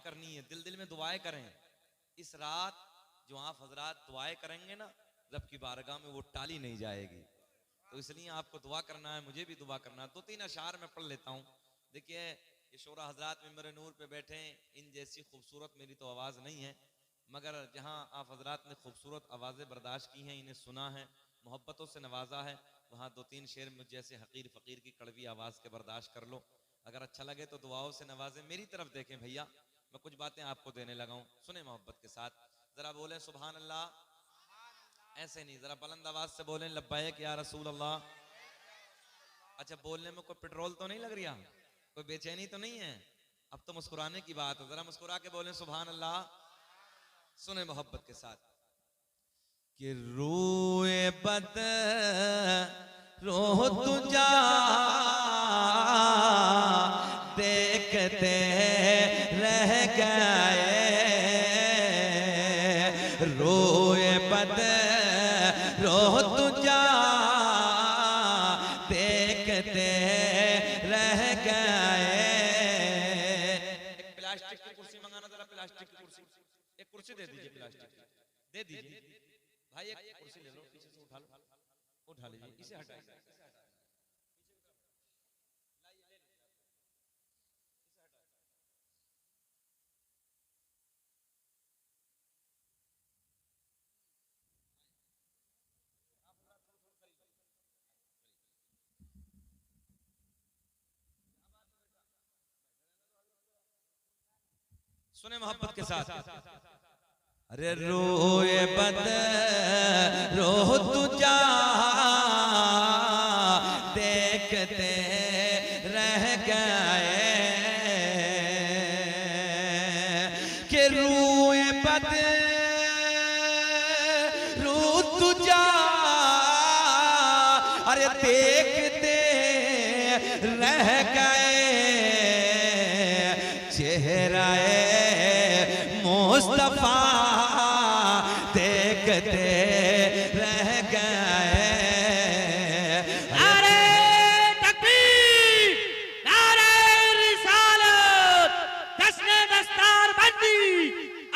करनी है, दिल दिल में दुआएं करें। इस रात जो आप हजरात दुआएं करेंगे ना, रब की बारगाह में वो टाली नहीं जाएगी। तो इसलिए आपको दुआ करना है, मुझे भी दुआ करना है। 2-3 अशार मैं पढ़ लेता हूँ। देखिए ये शोरा हजरात मिंबर नूर पे बैठे हैं, इन जैसी खूबसूरत मेरी तो आवाज़ नहीं है, मगर जहाँ आप हजरात ने खूबसूरत आवाज़ें बर्दाश्त की हैं, इन्हें सुना है, मोहब्बतों से नवाजा है, वहाँ 2-3 शेर मुझ जैसे हकीर फ़कीर की कड़वी आवाज़ के बर्दाश्त कर लो। अगर अच्छा लगे तो दुआओं से नवाजे। मेरी तरफ देखें भैया, मैं कुछ बातें आपको देने लगा हूँ, सुने मोहब्बत के साथ। ज़रा बोले सुभान अल्लाह। ऐसे नहीं, ज़रा बुलंद आवाज़ से बोलें लब्बैक या रसूल अल्लाह। अच्छा, बोलने में कोई पेट्रोल तो नहीं लग रहा, कोई बेचैनी तो नहीं है? अब तो मुस्कुराने की बात है, जरा मुस्कुरा के बोलें सुभान अल्लाह। सुने मोहब्बत के साथ कि रूए बद रोह तुझा देखते रह गए, रोए बद रोह तुझा देखते रह गए। एक प्लास्टिक की कुर्सी मंगाना, जरा प्लास्टिक की कुर्सी, एक कुर्सी दे दीजिए, प्लास्टिक की दे दीजिए भाई, एक कुर्सी ले लो, पीछे से उठा लो, उठा लीजिए, इसे हटाइए। सुने मोहब्बत के साथ। अरे रोए बद रोह तुझा देखते रह गए, कि रोए बद रो तुझा, अरे देखते रह गए, चेहराए मुस्तफा देखते रह गए। नारे तकबीर, नारे रिसालत, जश्न दस्तार बंदी,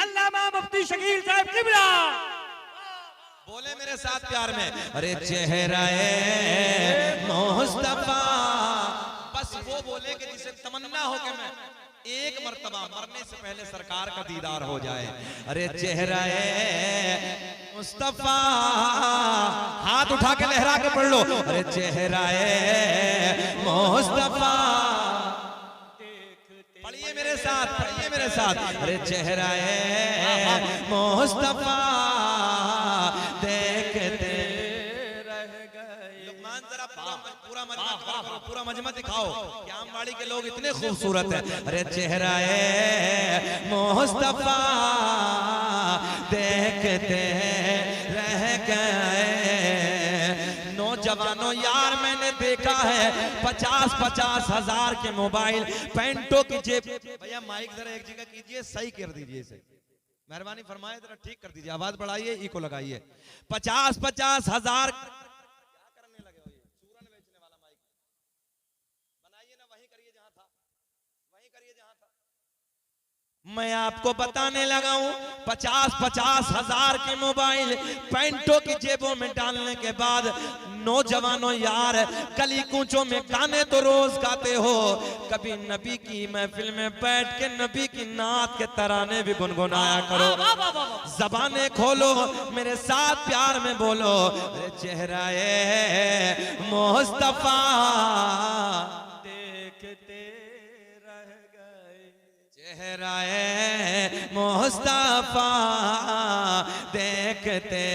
अल्लामा मुफ्ती शकील साहब किबला। बोले मेरे साथ प्यार में, अरे चेहराए मुस्तफा। बस वो बोले कि जिसे तमन्ना हो कि मैं एक मर्तबा मरने से पहले सरकार का दीदार हो जाए। अरे चेहराए मुस्तफा, हाथ उठा के लहरा के पढ़ लो, अरे चेहराए मुस्तफा, पढ़िए मेरे साथ, पढ़िए मेरे साथ, अरे चेहराए मुस्तफा देखते रह गए। लुकमान जरा पूरा मजमा दिखाओ कि आमवाड़ी के लोग इतने खूबसूरत हैं। अरे चेहराए मुस्तफा देखते रह गए। नौजवानों यार मैंने देखा है 50-50 हजार के मोबाइल, पैंटों की जेब। भैया माइक जरा एक जगह कीजिए, सही कर दीजिए इसे, मेहरबानी फरमाए, जरा ठीक कर दीजिए, आवाज बढ़ाइए, इको लगाइए। 50-50 हजार क्या करने लगे हो? ये चूरन बेचने वाला माइक बनाइए ना, वहीं करिए जहां था, वहीं करिए जहां था। मैं आपको बताने लगा हूं 50-50 हजार के मोबाइल पैंटों की जेबों में डालने के बाद, नौजवानों यार गली कूचों में गाने तो रोज गाते हो, कभी नबी की महफिल में बैठ के नबी की नात के तराने भी गुनगुनाया करो। जबाने खोलो, मेरे साथ प्यार में बोलो, अरे चेहराए मुस्तफा देखते रह गए, चेहराए मुस्तफा देखते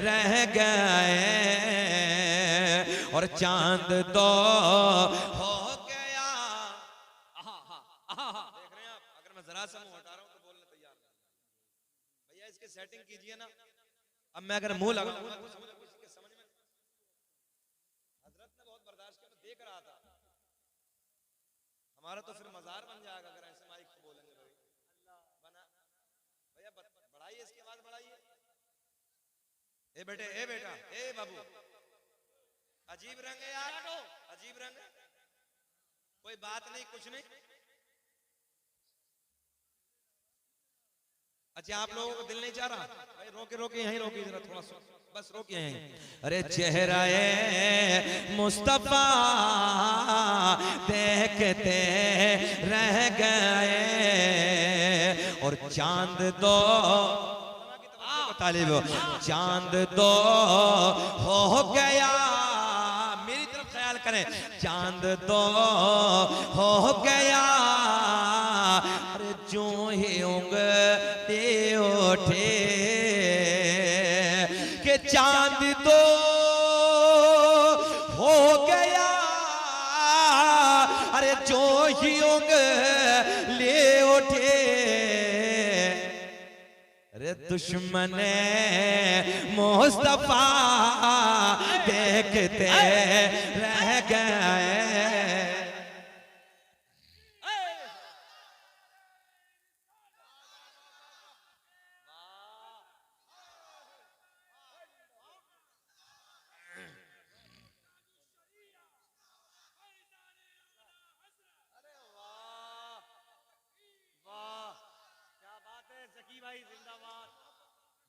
रह गए, और चांद तो हो गया। देख रहे हैं आप, अगर मैं जरा सा मुंह हटा रहा हूं तो बोलने तैयार नहीं। भैया इसकी सेटिंग कीजिए ना। अब मैं अगर मुंह लगा समझ में, हजरत ने बहुत बर्दाश्त किया, मैं देख रहा था, हमारा तो फिर मजार बन जाएगा अगर ऐसे माइक को बोलेंगे। बना भैया, बढ़ाइए इसकी आवाज, बढ़ाइए। ए बेटे, ए बेटा, ए बाबू, अजीब रंग है यार, अजीब रंग है, कोई बात नहीं, कुछ नहीं। अच्छा आप लोगों को दिल नहीं चाह रहा भाई, रोके रोके यहीं रोके जरा थोड़ा सा, बस रोके यहीं। अरे चेहरा मुस्तफा देखते रह गए और चांद दो तालिब चांद दो हो गया, मेरी तरफ ख्याल करें, चांद दो हो गया, अरे जो ही उंगली उठे के चांद दो हो गया, अरे जो ही उंगली उठे, अरे दुश्मन मुस्तफा देखते रह गए।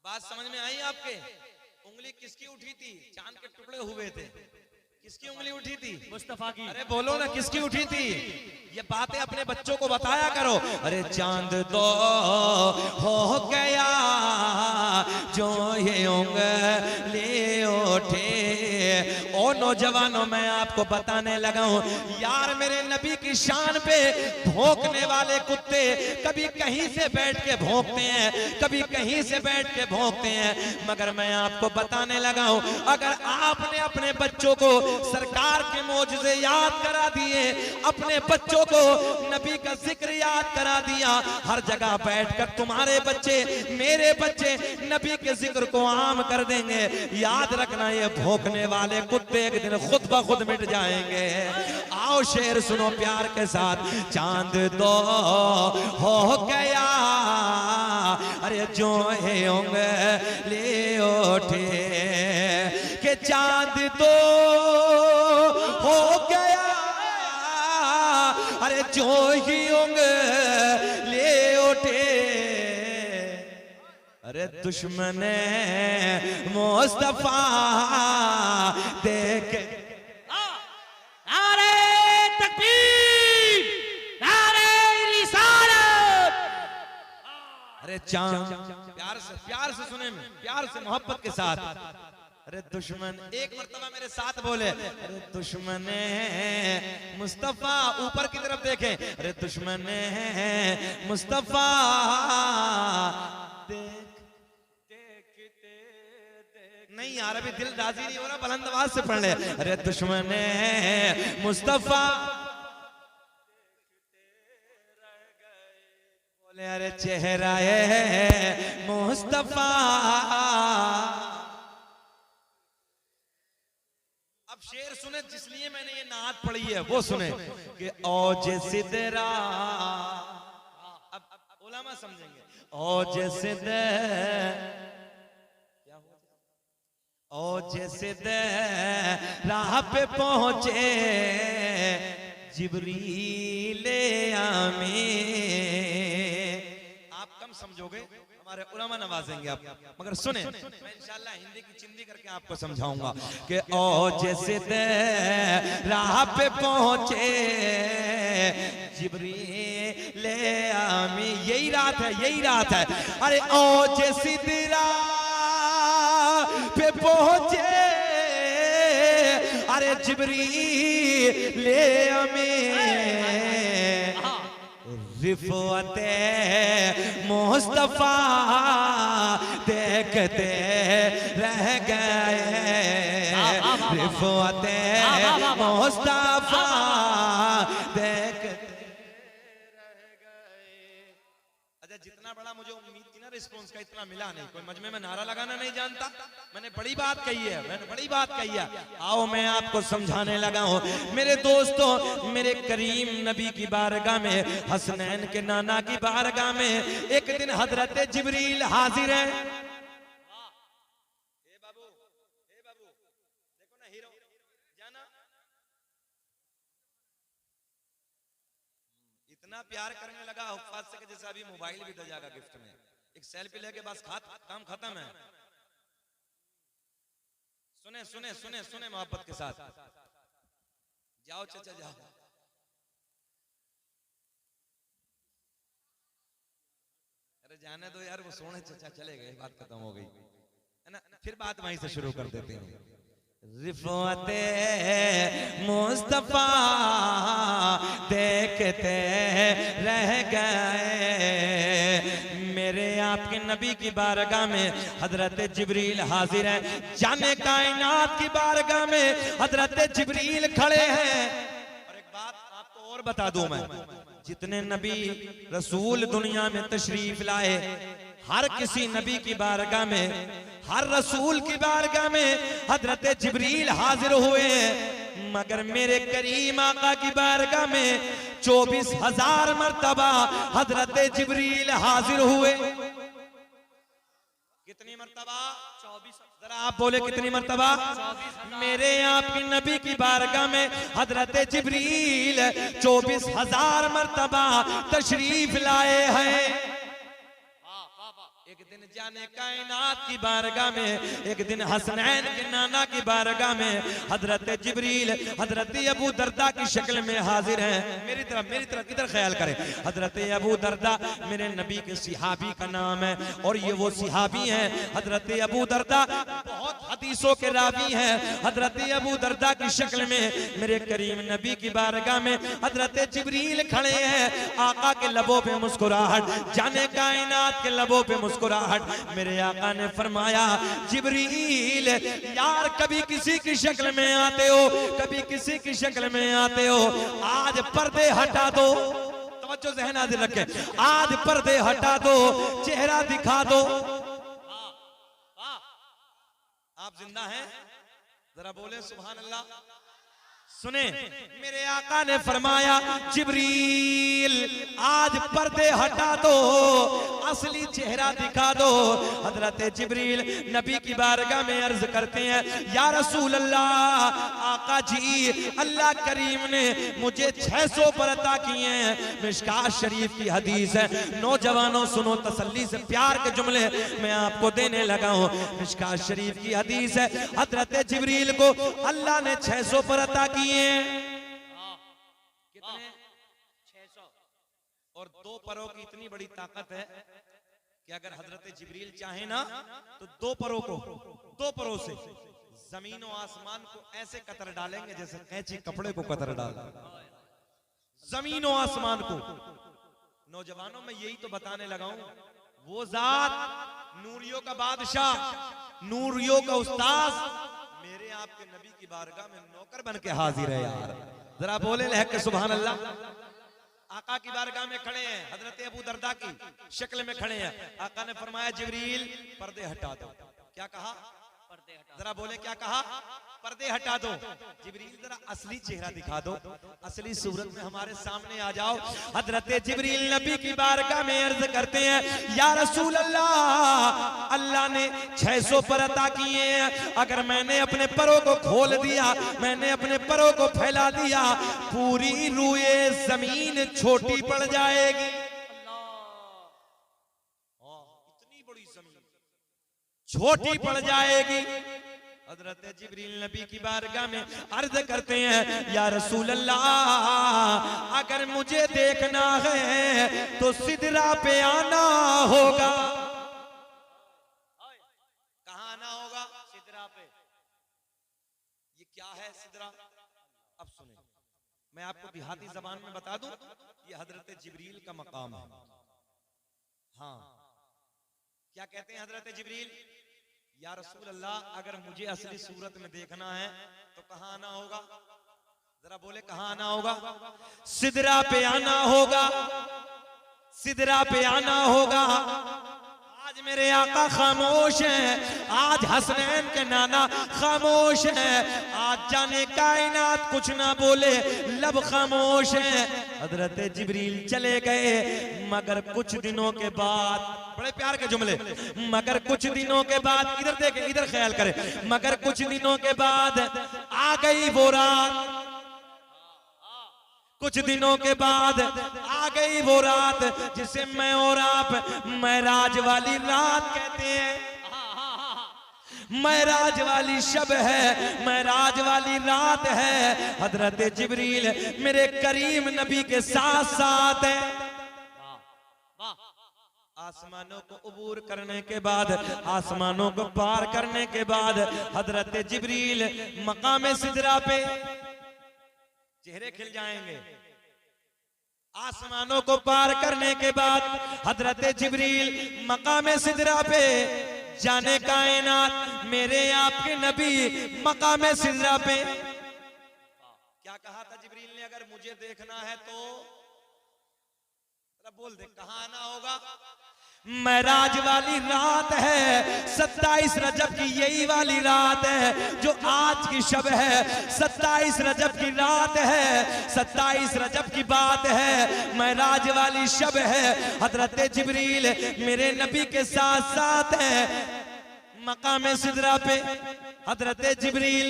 बात समझ में आई आपके? उंगली किसकी उठी थी? चांद के टुकड़े हुए थे, किसकी उंगली उठी थी? मुस्तफा की। अरे बोलो ना किसकी उठी थी? ये बातें अपने बच्चों को बताया करो। अरे चांद दो हो गया, जो ये उंगली उठे। ओ नौजवानों, मैं आपको बताने लगा हूं यार, मेरे नबी की शान पे भौंकने वाले कुत्ते कभी कहीं से बैठ के भौंकते हैं, कभी कहीं से बैठ के भौंकते हैं, मगर मैं आपको बताने लगा हूं, अगर आपने अपने बच्चों को सरकार के मौजूदे याद करा दिए, अपने बच्चों को नबी का जिक्र याद करा दिया, हर जगह बैठकर तुम्हारे बच्चे मेरे बच्चे नबी के जिक्र को आम कर देंगे। याद रखना, ये भौंकने वाले कुत्ते एक दिन खुद ब खुद मिट जाएंगे। आओ शेर सुनो प्यार के साथ। चांद दो हो गया, अरे जो है उंगली उठे के चांद दो हो गया, अरे जो ही उंगली उठे, अरे दुश्मन मुस्तफा देख। नारे तकबीर, नारे रिसालत। अरे चांद प्यार से सुने, प्यार से मोहब्बत के साथ। अरे दुश्मन, एक मर्तबा मेरे साथ बोले, अरे दुश्मन मुस्तफा, ऊपर की तरफ देखें, अरे दुश्मन मुस्तफा नहीं यार, अभी दिल राजी नहीं हो रहा, बुलंद आवाज से पढ़ ले। अरे दुश्मन मुस्तफा बोले, अरे चेहरा मुस्तफा। अब शेर सुने, जिसलिए मैंने ये नात पढ़ी है वो सुने कि औज सिदरा, अब उलमा समझेंगे, औज सिदरा, औज सिदरा पे पहुंचे जिब्रील आमीन। आप कम समझोगे, हमारे उलमा नवाजेंगे आप, मगर सुने, मैं इंशाल्लाह हिंदी की चिंदी करके आपको समझाऊंगा कि औज सिदरा पे पहुंचे जिब्रील आमीन। यही रात है, यही रात है। अरे औज सिदरा पे पहुंचे, अरे जिब्रील आमीन। रिफ़अते मुस्तफा देखते रह गए, रिफ़अते मुस्तफा देखते रह गए। अच्छा, जितना बड़ा मुझे उम्मीद थी ना रिस्पॉन्स का, इतना मिला नहीं। कोई मजमे में नारा लगाना नहीं जानता, मैंने बड़ी बात कही है, मैंने बड़ी बात कही है। आओ मैं आपको समझाने लगा हूं मेरे दोस्तों, मेरे करीम नबी की बारगाह में, हसनैन के नाना की बारगाह में एक दिन हजरत जिब्रील हाजिर है। ए बाबू देखो ना, हीरो जाना, इतना प्यार करने लगा हुफ्फाज से कि जैसे अभी मोबाइल भी दे जाएगा गिफ्ट में। एक सेल्फी लेके बस काम खत्म है। सुने सुने सुने सुने मोहब्बत के साथ। जाओ चाचा जाओ। अरे जाने दो यार, वो सोने चाचा चले गए, बात खत्म हो गई है ना। फिर बात वहीं से शुरू कर देते हैं। रिफ़अते मुस्तफा देखते रह गए, मेरे आपके नबी की बारगाह में हजरत जिब्रील हाजिर है। जाने कायनात की बारगाह में हजरत जिब्रील खड़े हैं। और एक बात आपको और बता दूं मैं, जितने नबी रसूल दुनिया में तशरीफ लाए, हर किसी नबी की बारगाह में, हर रसूल की बारगाह में हजरत जिब्रील हाजिर हुए, मगर मेरे करीम आका की बारगाह में 24,000 मर्तबा हजरत जिब्रील हाजिर हुए। कितनी मर्तबा? 24। जरा आप बोले कितनी मर्तबा? 24,000। मेरे आपकी नबी की बारगाह में हजरत जिब्रील 24,000 मर्तबा तशरीफ लाए हैं। एक दिन जाने कायनात की बारगाह में, एक दिन हसनैन के नाना की बारगाह में हजरत जिब्रील हजरत अबू दरदा की शक्ल में हाजिर हैं। मेरी तरफ किधर ख्याल करें। हजरत अबू दरदा मेरे नबी के सिहाबी का नाम है, और ये वो सिहाबी हैं हजरत अबू दरदा, बहुत हदीसों के रावी हैं। हजरत अबू दरदा की शक्ल में मेरे करीम नबी की बारगाह में हजरत जिब्रील खड़े हैं। आका के लबों पे मुस्कुराहट, जाने कायनात के लबों पे मुस्कुराहट। मेरे आका ने फरमाया, जिब्रील यार कभी किसी की शक्ल में आते हो, कभी किसी की शक्ल में आते हो, आज पर्दे हटा दो। तवज्जो ज़हन हाजिर रखें, आज पर्दे हटा दो, चेहरा दिखा दो। आप जिंदा हैं? जरा बोले सुभान अल्लाह। सुने, मेरे आका ने फरमाया, जिब्रील आज पर्दे हटा दो, असली चेहरा दिखा दो। हजरत जिब्रील नबी की बारगाह में अर्ज करते हैं, या रसूल अल्लाह, आका जी अल्लाह करीम ने मुझे 600 पर अता किए हैं। मिशकात शरीफ की हदीस है। नौजवानों सुनो, तसल्ली से प्यार के जुमले मैं आपको देने लगा हूँ। मिशकात शरीफ की हदीस है, हजरत जिब्रील को अल्लाह ने 600 पर अता किए। कितने? 600। और 2 परों की इतनी बड़ी ताकत है कि अगर हजरत जिब्रील चाहे ना तो 2 परों से जमीन और आसमान को ऐसे कतर डालेंगे जैसे कैंची कपड़े को कतर डाल, जमीन और आसमान को। नौजवानों में यही तो बताने लगा हूं, वो जात नूरियों का बादशाह, नूरियों का उस्ताद मेरे आपके नबी की बारगाह में नौकर बन के हाजिर है। यार जरा बोले लहक के सुभान अल्लाह। आका की बारगाह में खड़े हैं, हजरत अबू दरदा की शक्ल में खड़े हैं। आका ने फरमाया, जिब्रील पर्दे हटा दो। क्या कहा? पर्दे हटा। जरा बोले क्या कहा? पर्दे हटा दो। जिब्रील जरा असली चेहरा दिखा दो, असली सूरत में हमारे सामने आ जाओ। हजरत जिब्रील नबी की बारगाह में अर्ज करते हैं, या रसूल अल्लाह, अल्लाह ने 600 पर अता किए हैं। अगर मैंने अपने परों को खोल दिया, मैंने अपने परों को फैला दिया, पूरी रूए जमीन छोटी पड़ जाएगी। इतनी बड़ी जमीन छोटी पड़ जाएगी। हजरत जिब्रील नबी की बारगाह में अर्ज करते हैं, या रसूल अल्लाह, अगर मुझे देखना है तो सिदरा पे आना होगा। कहाँ आना होगा? सिदरा पे। ये क्या है सिदरा? अब सुने, मैं आपको देहाती जबान में बता दूं, ये हजरत जिब्रील का मकाम है। हाँ, क्या कहते हैं हजरत जिब्रील? या रसूल अल्लाह, अगर मुझे असली सूरत में देखना है तो कहाँ आना होगा? जरा बोले कहाँ आना होगा? सिदरा पे आना होगा, सिदरा पे आना होगा। आज मेरे आका खामोश हैं, आज हसनैन के नाना खामोश हैं, आज जाने कायनात कुछ ना बोले, लब खामोश हैं। हजरत जिब्रील चले गए, मगर कुछ दिनों के बाद, बड़े प्यार के जुमले, मगर कुछ दिनों के बाद, इधर देखें, इधर ख्याल करें, मगर कुछ दिनों के बाद आ गई वो रात, कुछ दिनों के बाद आ गई वो रात जिसे मैं और आप महराज वाली रात कहते हैं। महराज वाली शब है, महराज वाली रात है। हजरत जिब्रील मेरे करीम नबी के साथ साथ है। आसमानों को उबूर करने के बाद, आसमानों को पार करने के बाद हजरत जिब्रील मकाम सिदरा पे चेहरे खिल जाएंगे। आसमानों को पार करने के बाद हजरत जिब्रील मकाम सिदरा पे जाने कायनात मेरे आपके नबी मकाम सिदरा पे क्या कहा था जिब्रील ने, अगर मुझे देखना है तो बोल दे कहां आना होगा। महराज वाली रात है, 27 रजब की यही वाली रात है जो आज की शब है। 27 रजब की रात है, 27 रजब की बात है, महराज वाली शब है। हजरत जिब्रील मेरे नबी के साथ साथ है मकाम सिदरा पे। हजरत जिब्रील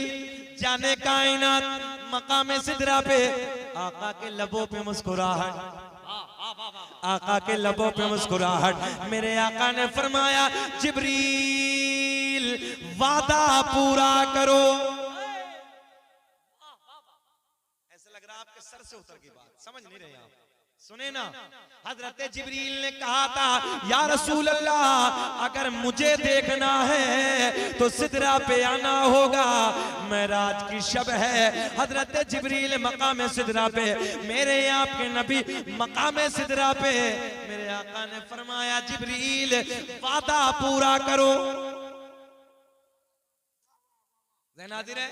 जाने कायनात मकाम सिदरा पे, आका के लबों पे मुस्कुराहट, आका के लबों पे मुस्कुराहट। मेरे आका ने फरमाया जिब्रील वादा पूरा करो। ऐसा लग रहा है आपके सर से उतर की बात, समझ नहीं रहे आप, सुने ना। हजरत जिब्रील ने कहा था या रसूल अल्लाह अगर मुझे देखना है तो सिदरा पे आना होगा। महराज की शब है, हजरत जिब्रील मकाम सिदरा पे, मेरे आपके नबी मकाम सिदरा पे। मेरे आका ने फरमाया जिब्रील वादा पूरा करो। ज़हनादिर है,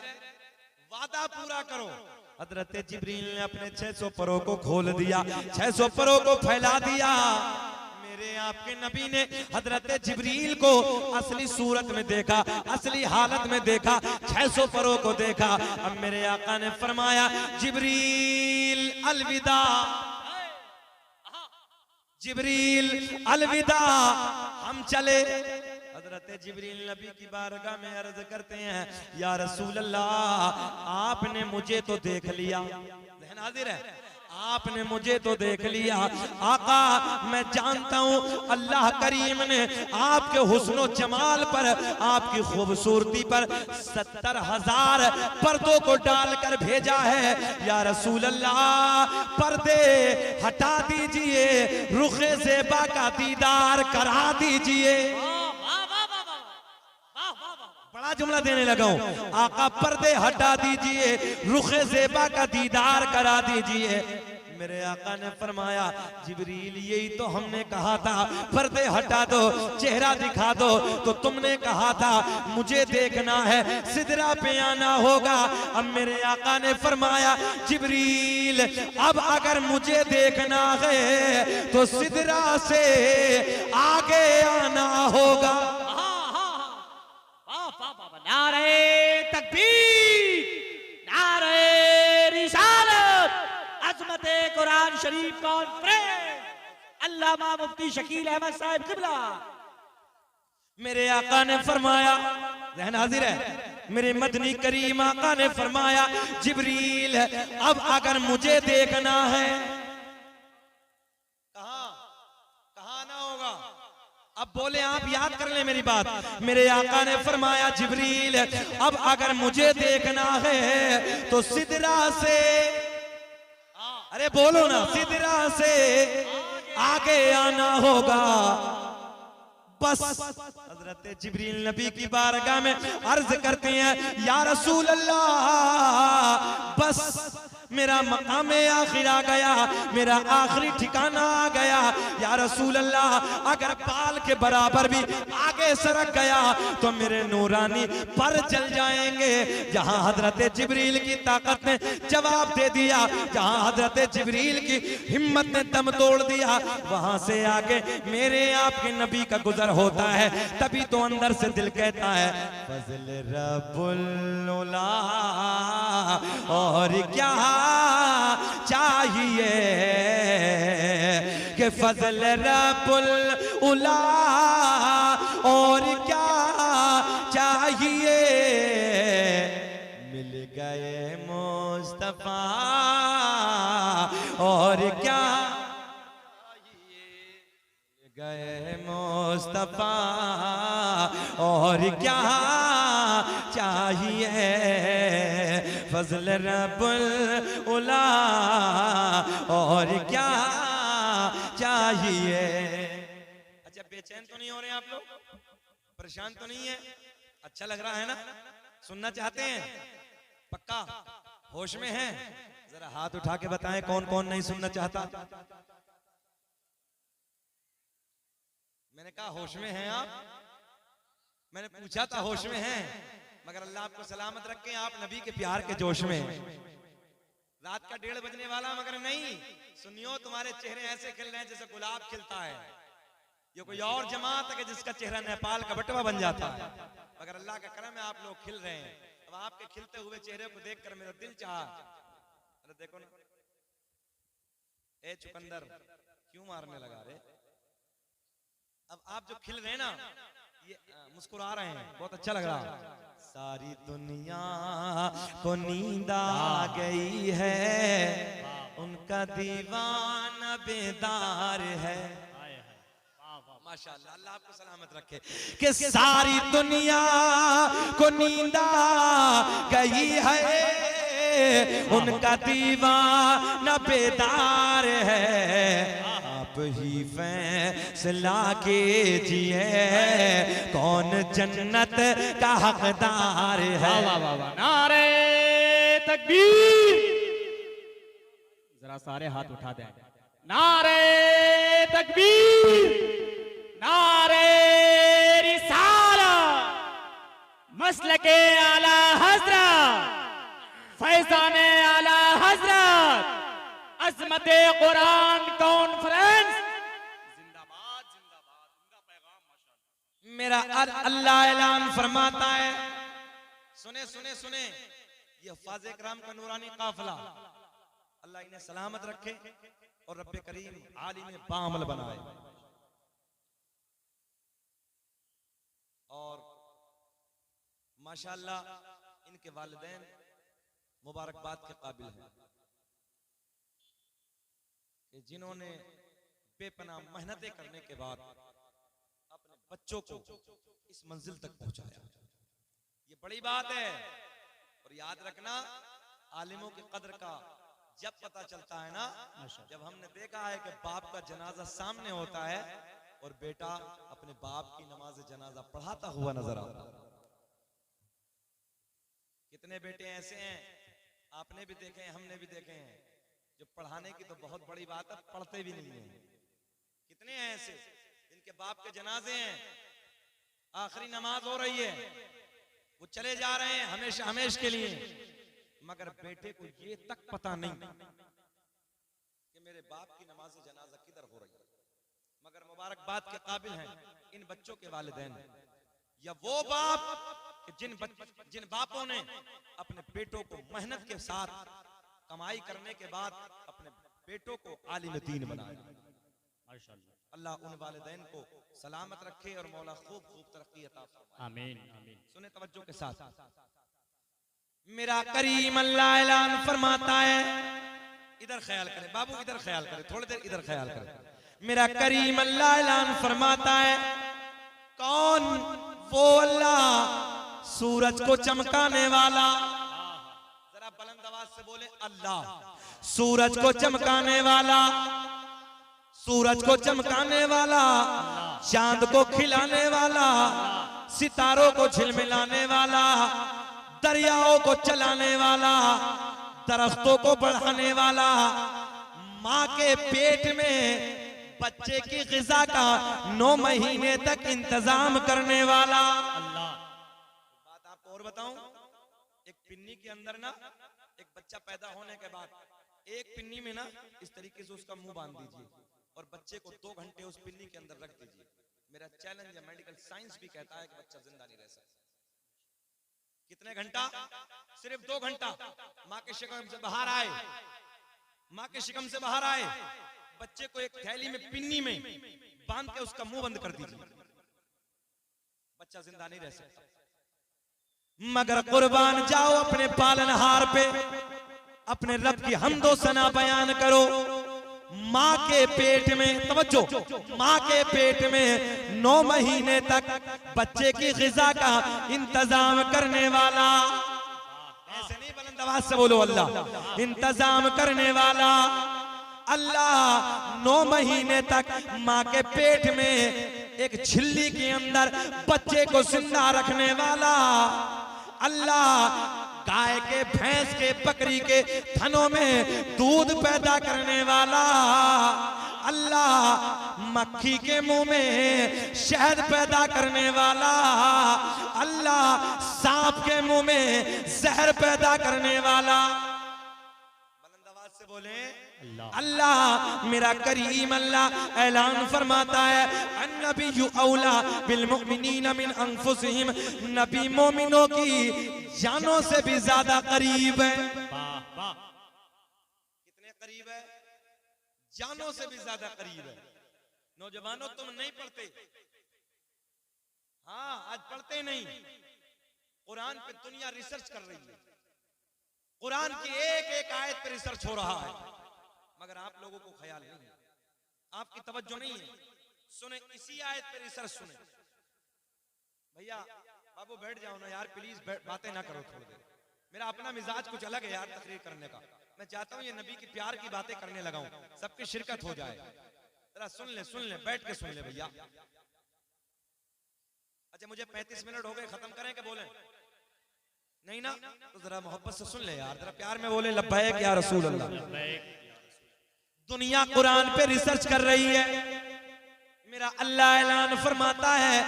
वादा पूरा करो। हजरत जिब्रील ने अपने 600 परों को खोल दिया, 600 परों को फैला दिया। मेरे आपके नबी ने हजरत जिब्रील को असली सूरत में देखा, असली हालत में देखा, 600 परों को देखा। अब मेरे आका ने फरमाया जिब्रील अलविदा, जिब्रील अलविदा, हम चले। हजरत जिब्रील नबी की बारगाह में अर्ज करते हैं या रसूल अल्लाह आपने मुझे तो देख लिया, हाजिर है, आपने मुझे तो देख लिया। आका मैं जानता हूँ अल्लाह करीम ने आपके हुस्नो जमाल पर, आपकी खूबसूरती पर 70,000 पर्दों को डालकर भेजा है। या रसूल अल्लाह पर्दे हटा दीजिए, रुखे ज़ेबा का दीदार करा दीजिए। बड़ा जुमला देने लगा हूं, आका पर्दे हटा दीजिए, रुखे ज़ेबा का दीदार करा दीजिए। मेरे आका ने फरमाया जिब्रील यही तो हमने कहा था, पर्दे हटा दो, चेहरा दिखा दो। तो तुमने कहा था मुझे देखना है, सिदरा पे आना होगा। अब मेरे आका ने फरमाया जिब्रील अब अगर मुझे देखना है तो सिदरा से आगे आना होगा। नारे तकबीर, नारे रिसालत, अज़मते कुरान शरीफ कॉन्फ्रेंस, अल्लामा मुफ्ती शकील अहमद साहिब किबला। मेरे आका ने फरमाया, ज़हन हाजिर है, मेरे मदनी करीम आका ने फरमाया जिब्रील अब अगर मुझे देखना है कहां आना होगा। अब बोले आप याद कर ले मेरी बात। मेरे आका ने फरमाया जिब्रील अब अगर मुझे देखना है तो सिदरा से, अरे बोलो ना, सिदरा से आगे आना होगा। बस हजरत जिब्रील नबी की बारगाह में अर्ज करते हैं या रसूल अल्लाह बस मेरा मकाम आखिर आ गया, मेरा आखिरी ठिकाना आ गया। या रसूल अल्लाह अगर पाल के बराबर भी आगे सरक गया तो मेरे नूरानी पर जल जाएंगे। जहां हजरत जिब्रील की ताकत ने जवाब दे दिया, जहां हजरत जिब्रील की हिम्मत ने दम तोड़ दिया, वहां से आगे मेरे आपके नबी का गुजर होता है। तभी तो अंदर से दिल कहता है फज़ल रब्बुल उला और क्या चाहिए कि फज़ल रब्बुल उला और क्या चाहिए। मिल गए मुस्तफा और क्या है मुस्तफा और क्या चाहिए, फजल रब्बुल उला और क्या चाहिए। अच्छा, बेचैन तो नहीं हो रहे आप लोग? परेशान तो नहीं है? अच्छा लग रहा है ना? सुनना चाहते हैं? पक्का होश में हैं? जरा हाथ उठा के बताएं कौन कौन नहीं सुनना चाहता। मैंने कहा होश में हैं आप? मैंने पूछा था होश में हैं? मगर अल्लाह आपको सलामत रखे, आप नबी के प्यार के जोश में हैं। रात का 1:30 बजने वाला, मगर नहीं सुनियो, तुम्हारे चेहरे ऐसे खिल रहे हैं जैसे गुलाब खिलता है। ये कोई और जमात है कि जिसका चेहरा नेपाल का बटवा बन जाता है, मगर अल्लाह का करम है आप लोग खिल रहे हैं। अब आपके खिलते हुए चेहरे को देखकर मेरा दिल चाहा, अरे देखो ना, ए चुकंदर क्यों मारने लगा रे? अब आप जो खिल रहे हैं ना, ये मुस्कुरा रहे हैं, बहुत अच्छा लग रहा है। सारी दुनिया को नींद आ गई है, उनका दीवाना बेदार है। माशाअल्लाह, अल्लाह आपको सलामत रखे कि सारी दुनिया को नींद आ गई है, उनका दीवाना बेदार है। आप ही फैसला कीजिए कौन जन्नत का हकदार है। नारे तकबीर, जरा सारे हाथ उठा दें। नारे तकबीर, नारे रिसालत, मसलके आला हजरत, फैजाने आला हजरत, अज़मते कुरान कॉन्फ्रेंस जिंदाबाद जिंदाबाद। उनका पैगाम माशाअल्लाह। मेरा अल्लाह ऐलान फरमाता है, सुने सुने सुने, ये हफ़ाज़ इकराम का नूरानी काफिला, अल्लाह इन्हें सलामत रखे और रब्बे करीम आलिम बाअमल बनाए। और माशाअल्लाह इनके वालिदैन मुबारकबाद के काबिल हैं कि जिन्होंने बेपनाह मेहनतें करने के बाद अपने बच्चों को इस मंजिल तक पहुंचाया। ये बड़ी बात है। और याद रखना, आलिमों की कदर का जब पता चलता है ना, जब हमने देखा है कि बाप का जनाजा सामने होता है और बेटा अपने बाप की नमाज जनाजा पढ़ाता हुआ नजर आता है। कितने बेटे ऐसे हैं, आपने भी देखे हैं, हमने भी देखे हैं, जो पढ़ाने की तो बहुत बड़ी बात है, पढ़ते भी नहीं है। कितने हैं ऐसे जिनके बाप के जनाजे हैं, आखिरी नमाज हो रही है, वो चले जा रहे हैं हमेशा हमेशा के लिए, मगर बेटे को ये तक पता नहीं कि मेरे बाप की नमाज जनाजा किधर हो रही है। मगर मुबारकबाद के काबिल हैं इन बच्चों के वालिदैन, या वो बाप जिन बापों ने अपने बेटों को मेहनत के साथ कमाई करने के बाद अपने बेटों को आलिम दीन बनाया। माशाअल्लाह, अल्लाह उन वालिदैन को सलामत रखे और मौला खूब खूब तरक्की अता फरमाए। आमीन आमीन। सुने तवज्जो के साथ, मेरा करीम अल्लाह ऐलान फरमाता है, इधर ख्याल करें बाबू, इधर ख्याल करें, थोड़ी देर इधर ख्याल करें। मेरा करीम अल्लाह ऐलान फरमाता है, कौन वो अल्लाह सूरज को चमकाने वाला, जरा बुलंद आवाज से बोले, अल्लाह सूरज को चमकाने वाला, सूरज को चमकाने वाला, चांद को खिलाने वाला, सितारों को झिलमिलाने वाला, दरियाओं को चलाने वाला, दरख्तों को बढ़ाने वाला, माँ के पेट में बच्चे की ग़िज़ा का 9 महीने तक इंतजाम करने वाला। बात आपको और बताऊं, एक पिन्नी के अंदर ना एक बच्चा पैदा होने के बाद एक पिन्नी में ना इस तरीके से उसका मुंह बांध दीजिए और बच्चे को 2 घंटे उस पिन्नी के अंदर रख दीजिए। मेरा चैलेंज है, मेडिकल साइंस भी कहता है कि बच्चा जिंदा नहीं रह सकता। कितने घंटा? सिर्फ 2 घंटा। माँ के शिकम से बाहर आए, माँ के शिकम से बाहर आए, बच्चे को एक थैली में पिन्नी में बांध के उसका मुंह बंद कर दीजिए, बच्चा जिंदा नहीं रह सकता। मगर कुर्बान जाओ अपने पालनहार पे, अपने रब की हम्दो सना बयान करो, माँ के पेट में, तवज्जो, माँ के पेट में 9 महीने तक बच्चे की ग़िज़ा का इंतजाम करने वाला, ऐसे नहीं बुलंद आवाज से बोलो अल्लाह, इंतजाम करने वाला अल्लाह 9 महीने तक माँ के पेट में एक झिल्ली के अंदर बच्चे को जिंदा रखने वाला अल्लाह, गाय के, भैंस के, बकरी के थनों में दूध पैदा करने वाला अल्लाह, मक्खी के मुंह में शहद पैदा करने वाला अल्लाह, सांप के मुंह में जहर पैदा करने वाला, बुलंद आवाज से बोले अल्लाह। मेरा करीम अल्लाह ऐलान फरमाता है, अन्नबिय्यु औला बिल मुमिनीना मिन अनफुसिहिम, नबी मोमिनों की जानों से भी ज्यादा करीब है। कितने करीब है? जानों से भी ज्यादा करीब है। नौजवानों तुम नहीं पढ़ते, हाँ आज पढ़ते नहीं, कुरान पे दुनिया रिसर्च कर रही है, कुरान की एक एक आयत पे रिसर्च हो रहा है, मगर आप लोगों को ख्याल नहीं है, आपकी तवज्जो नहीं है। सुने, इसी आयत पे रिसर्च सुने। भैया बाबू बैठ जाओ ना यार प्लीज, बातें ना करो थोड़ी देर, मेरा अपना मिजाज कुछ अलग है यार तकरीर करने का। मैं चाहता हूँ ये नबी की प्यार की बातें करने लगाऊं, सबकी शिरकत हो जाए। जरा सुन ले, बैठ के सुन ले भैया। अच्छा मुझे 35 मिनट हो गए, खत्म करें कि बोले? नहीं ना, तो जरा मोहब्बत से सुन ले यार, जरा प्यार में बोले लब्बैक या रसूल अल्लाह। दुनिया कुरान पे रिसर्च कर रही है, मेरा अल्लाह ऐलान फरमाता है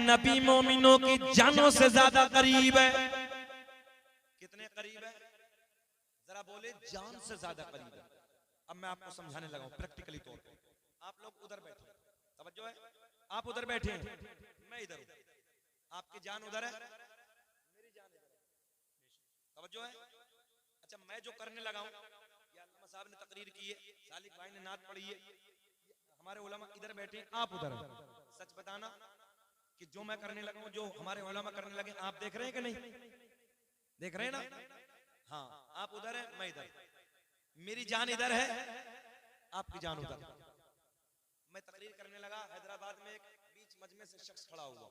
नबी मोमिनों की जानों से ज्यादा करीब है। कितने करीब है? जरा बोले, जान से ज्यादा करीब है। अब मैं आपको समझाने लगा हूं प्रैक्टिकली तौर पे। आप लोग उधर बैठे, तवज्जो है, आप उधर बैठे हैं, मैं इधर हूं, आपकी जान उधर है, मेरी जान इधर है, तवज्जो है। अच्छा मैं जो करने लगा हूं, साहब ने तकरीर की है, सालिक भाई ने नात पढ़ी है, हमारे उलमा इधर बैठे हैं, आप उधर हैं। सच बताना कि जो मैं करने लगा हूं, जो हमारे उलमा करने लगे, आप देख रहे हैं कि नहीं? देख रहे हैं ना? हाँ, आप उधर हैं, मैं इधर, मेरी जान इधर है, आपकी जान उधर। मैं तकरीर करने लगा, हैदराबाद में एक बीच मजमे से शख्स खड़ा हुआ,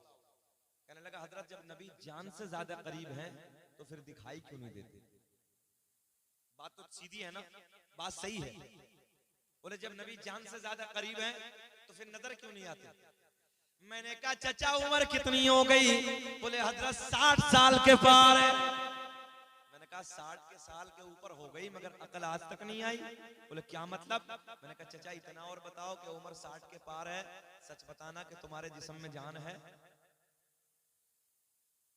कहने लगा हजरत जब नबी जान से ज्यादा करीब हैं तो फिर दिखाई क्यों नहीं देते? बात तो सीधी है ना, बात सही है। बोले जब नबी जान से ज्यादा करीब हैं तो फिर नजर क्यों नहीं आती? मैंने कहा चचा उम्र कितनी हो गई? बोले हजरत 60 साल के पार है। मैंने कहा 60 के साल के ऊपर हो गई मगर अकल आज तक नहीं आई। बोले क्या मतलब? मैंने कहा चचा इतना और बताओ कि उम्र 60 के पार है, सच बताना कि तुम्हारे जिस्म में जान है?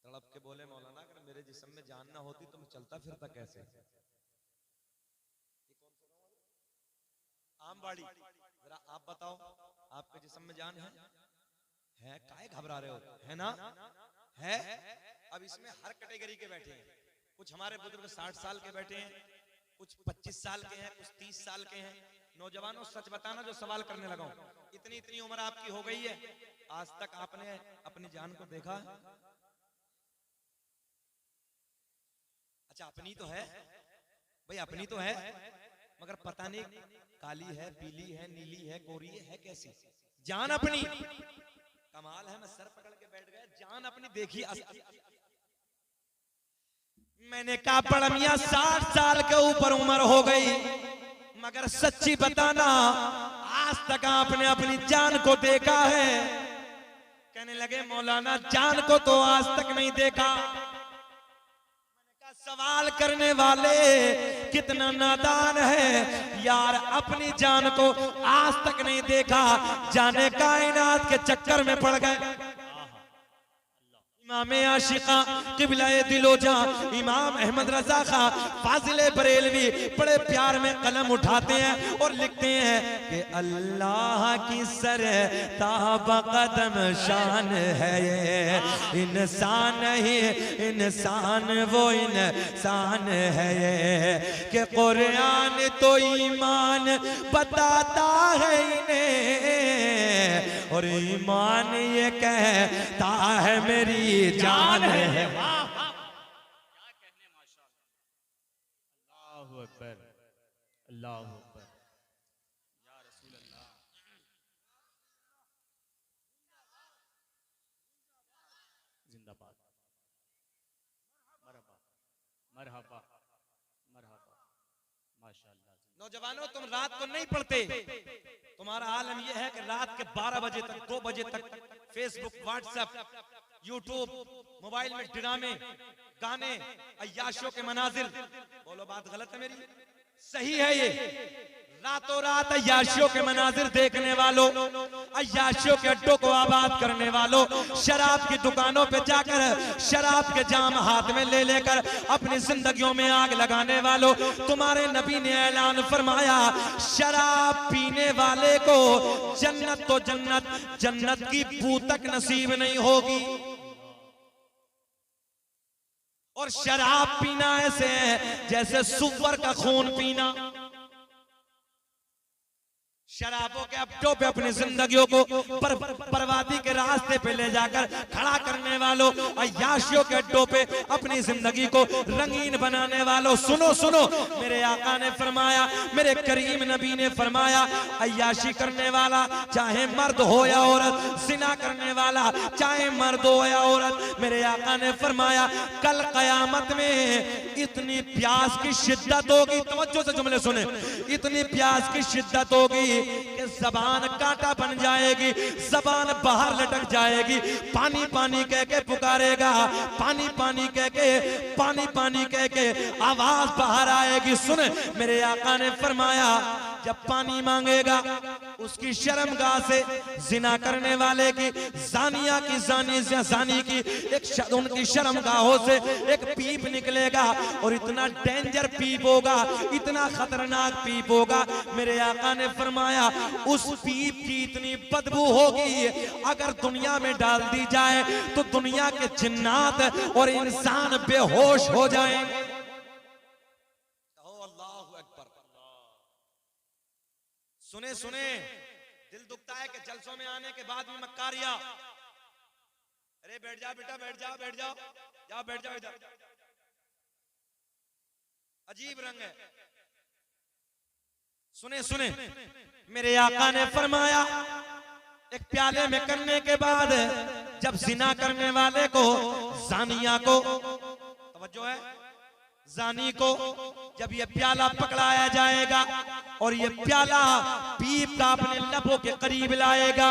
तड़प के बोले मौलाना अगर मेरे जिस्म में जान ना होती तो मैं चलता फिरता कैसे? आमबाड़ी, जरा आप बताओ आपके जिस्म में जान है? काहे घबरा रहे हो? है ना? है। अब इसमें हर कैटेगरी के बैठे हैं, कुछ हमारे बुजुर्ग 60 साल के बैठे हैं, कुछ 25 साल के हैं, कुछ 30 साल के हैं। नौजवानों सच बताना जो सवाल करने लगा हूं, इतनी इतनी उम्र आपकी हो गई है, आज तक आपने अपनी जान को देखा? अच्छा अपनी तो है भाई, अपनी तो है, मगर पता नहीं काली है, पीली है, नीली है, गोरी है कैसी जान अपनी? कमाल है, मैं सर पकड़ के बैठ गया, जान अपनी देखी। मैंने कहा बड़ा मियां 60 साल के ऊपर उम्र हो गई मगर सच्ची बताना आज तक आपने अपनी जान को देखा है? कहने लगे मौलाना जान को तो आज तक नहीं देखा। सवाल करने वाले कितना नादान है यार, अपनी जान को आज तक नहीं देखा, जाने कायनात के चक्कर में पड़ गए। इमाम आशिका क़िबला-ए दिलोजा इमाम अहमद रजा खां फाजिले बरेलवी बड़े प्यार में कलम उठाते हैं और लिखते हैं कि अल्लाह की सरताब कदम शान है ये, इंसान नहीं इंसान वो इंसान है ये, कि कुरान तो ईमान बताता है इन्हें और ईमान ये कहता है मेरी जान है। वाह क्या कहने, माशाअल्लाह, अल्लाहु अकबर, अल्लाहु अकबर। जिंदाबाद। मरहबा मरहबा मरहबा, माशाअल्लाह। नौजवानों, तुम रात को नहीं पढ़ते, तुम्हारा आलम यह है कि रात के 12 बजे तक 2 बजे तक फेसबुक, व्हाट्सएप, यूट्यूब, मोबाइल में ड्रामे, गाने, अय्याशों के मनाजिर। बोलो बात गलत है मेरी? सही है ये। रातों रात अय्याशियों के मनाजिर देखने वालों, अय्याशियों के अड्डों को आबाद करने वालों, शराब की दुकानों पे जाकर शराब के जाम हाथ में ले लेकर अपनी जिंदगियों में आग लगाने वालों, तुम्हारे नबी ने ऐलान फरमाया, शराब पीने वाले को जन्नत तो जन्नत, जन्नत की बू तक नसीब नहीं होगी। और शराब पीना ऐसे है जैसे सुअर का खून पीना। शराबों के अड्डों पे अपनी जिंदगियों को बर्बादी के रास्ते पे ले जाकर खड़ा करने वालों, अय्याशियों के अड्डों पे अपनी जिंदगी को रंगीन बनाने वालों, सुनो सुनो, मेरे आका ने फरमाया, मेरे करीम नबी ने फरमाया, अय्याशी करने वाला चाहे मर्द हो या औरत, जिना करने वाला चाहे मर्द हो या औरत, मेरे आका ने फरमाया कल कयामत में इतनी प्यास की शिद्दत होगी, तवज्जो से जुमले सुने, इतनी प्यास की शिद्दत होगी कि जबान कांटा बन जाएगी, जबान बाहर लटक जाएगी, पानी पानी कह के पुकारेगा, पानी पानी कह के, पानी पानी कह के आवाज बाहर आएगी। सुन, मेरे आका ने फरमाया जब पानी मांगेगा उसकी शर्मगाह से जिना करने वाले की, जानिया की, जानी की एक उनकी शर्मगाहों से एक पीप निकलेगा, और इतना डेंजर पीप होगा, इतना खतरनाक पीप होगा, मेरे आका ने फरमाया उस पीप की इतनी बदबू होगी, अगर दुनिया में डाल दी जाए तो दुनिया के जिन्नात और इंसान बेहोश हो जाएंगे। सुने सुने, दिल दुखता है कि जलसों में आने के बाद भी मक्कारिया, अरे बैठ जा बेटा, बैठ जा, बैठ जाओ, जाओ बैठ जाओ इधर, अजीब रंग है। सुने सुने, मेरे आका ने फरमाया एक प्याले में करने के बाद जब जिना करने वाले को, जानिया को, तवज्जो है, जानी को जब ये प्याला पकड़ाया जाएगा और ये प्याला पीप का अपने लबों के करीब लाएगा,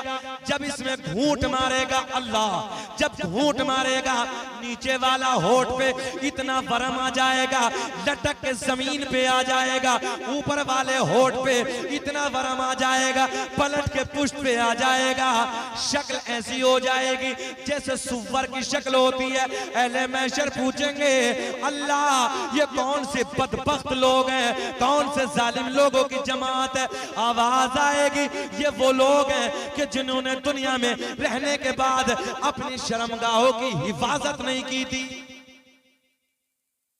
जब इसमें घूंट मारेगा, अल्लाह, जब घूंट मारेगा नीचे वाला होठ पे इतना बरम आ जाएगा, लटक के जमीन पे आ जाएगा, ऊपर वाले होठ पे इतना बरम आ जाएगा, पलट के पुष्ट पे आ जाएगा, शक्ल ऐसी हो जाएगी जैसे सुअर की शक्ल होती है। अहले महशर पूछेंगे अल्लाह ये कौन से बदबख्त लोग हैं, कौन से जालिम लोगों की जमात है। आवाज आएगी ये वो लोग हैं कि जिन्होंने दुनिया में रहने के बाद अपनी शर्मगाहों की हिफाजत नहीं की थी।